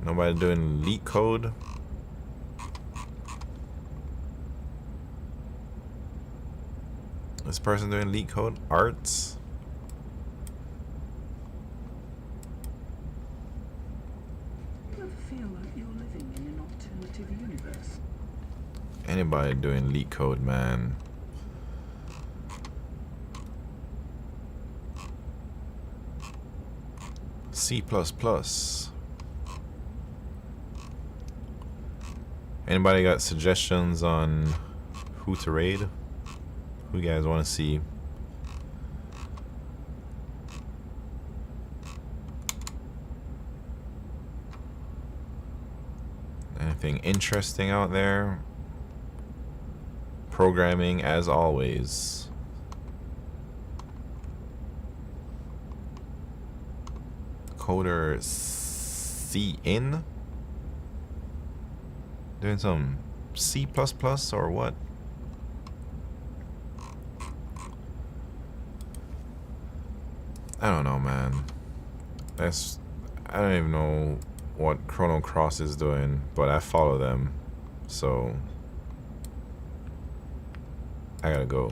Nobody doing LeetCode? This person doing LeetCode arts. You ever feel like you're living in an alternative universe? Anybody doing LeetCode, man. C++. Anybody got suggestions on who to raid? Who you guys want to see? Anything interesting out there? Programming as always. Coder CN? Doing some C++ or what? I don't know, man. I don't even know what Chrono Cross is doing, but I follow them, so I gotta go.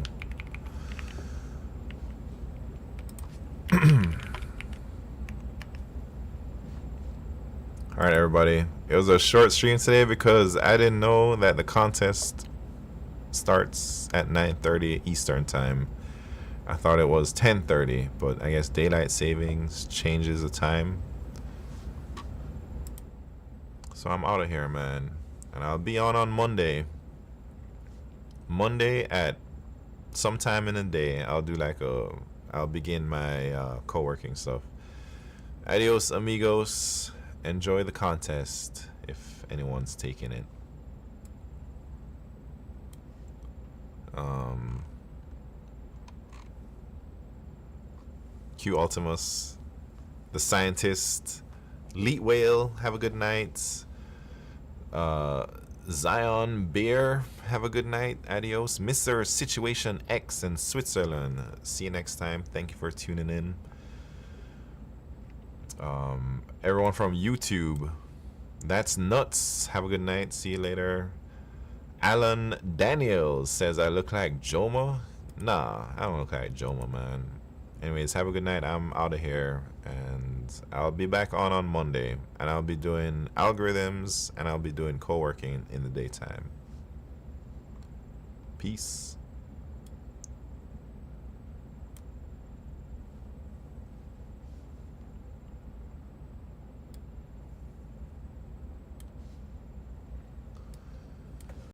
Alright, everybody. It was a short stream today because I didn't know that the contest starts at 9:30 Eastern time. I thought it was 10:30, but I guess daylight savings changes the time. So I'm out of here, man. And I'll be on Monday. Monday at sometime in the day, I'll do like I'll begin my co-working stuff. Adios, amigos. Enjoy the contest if anyone's taking it. Q Ultimus, the scientist, Leet Whale, have a good night. Zion Beer, have a good night. Adios. Mr. Situation X in Switzerland. See you next time. Thank you for tuning in. Everyone from YouTube, that's nuts. Have a good night. See you later. Alan Daniels says I look like Joma. Nah, I don't look like Joma, man. Anyways, have a good night. I'm out of here, and I'll be back on Monday, and I'll be doing algorithms, and I'll be doing co-working in the daytime. Peace.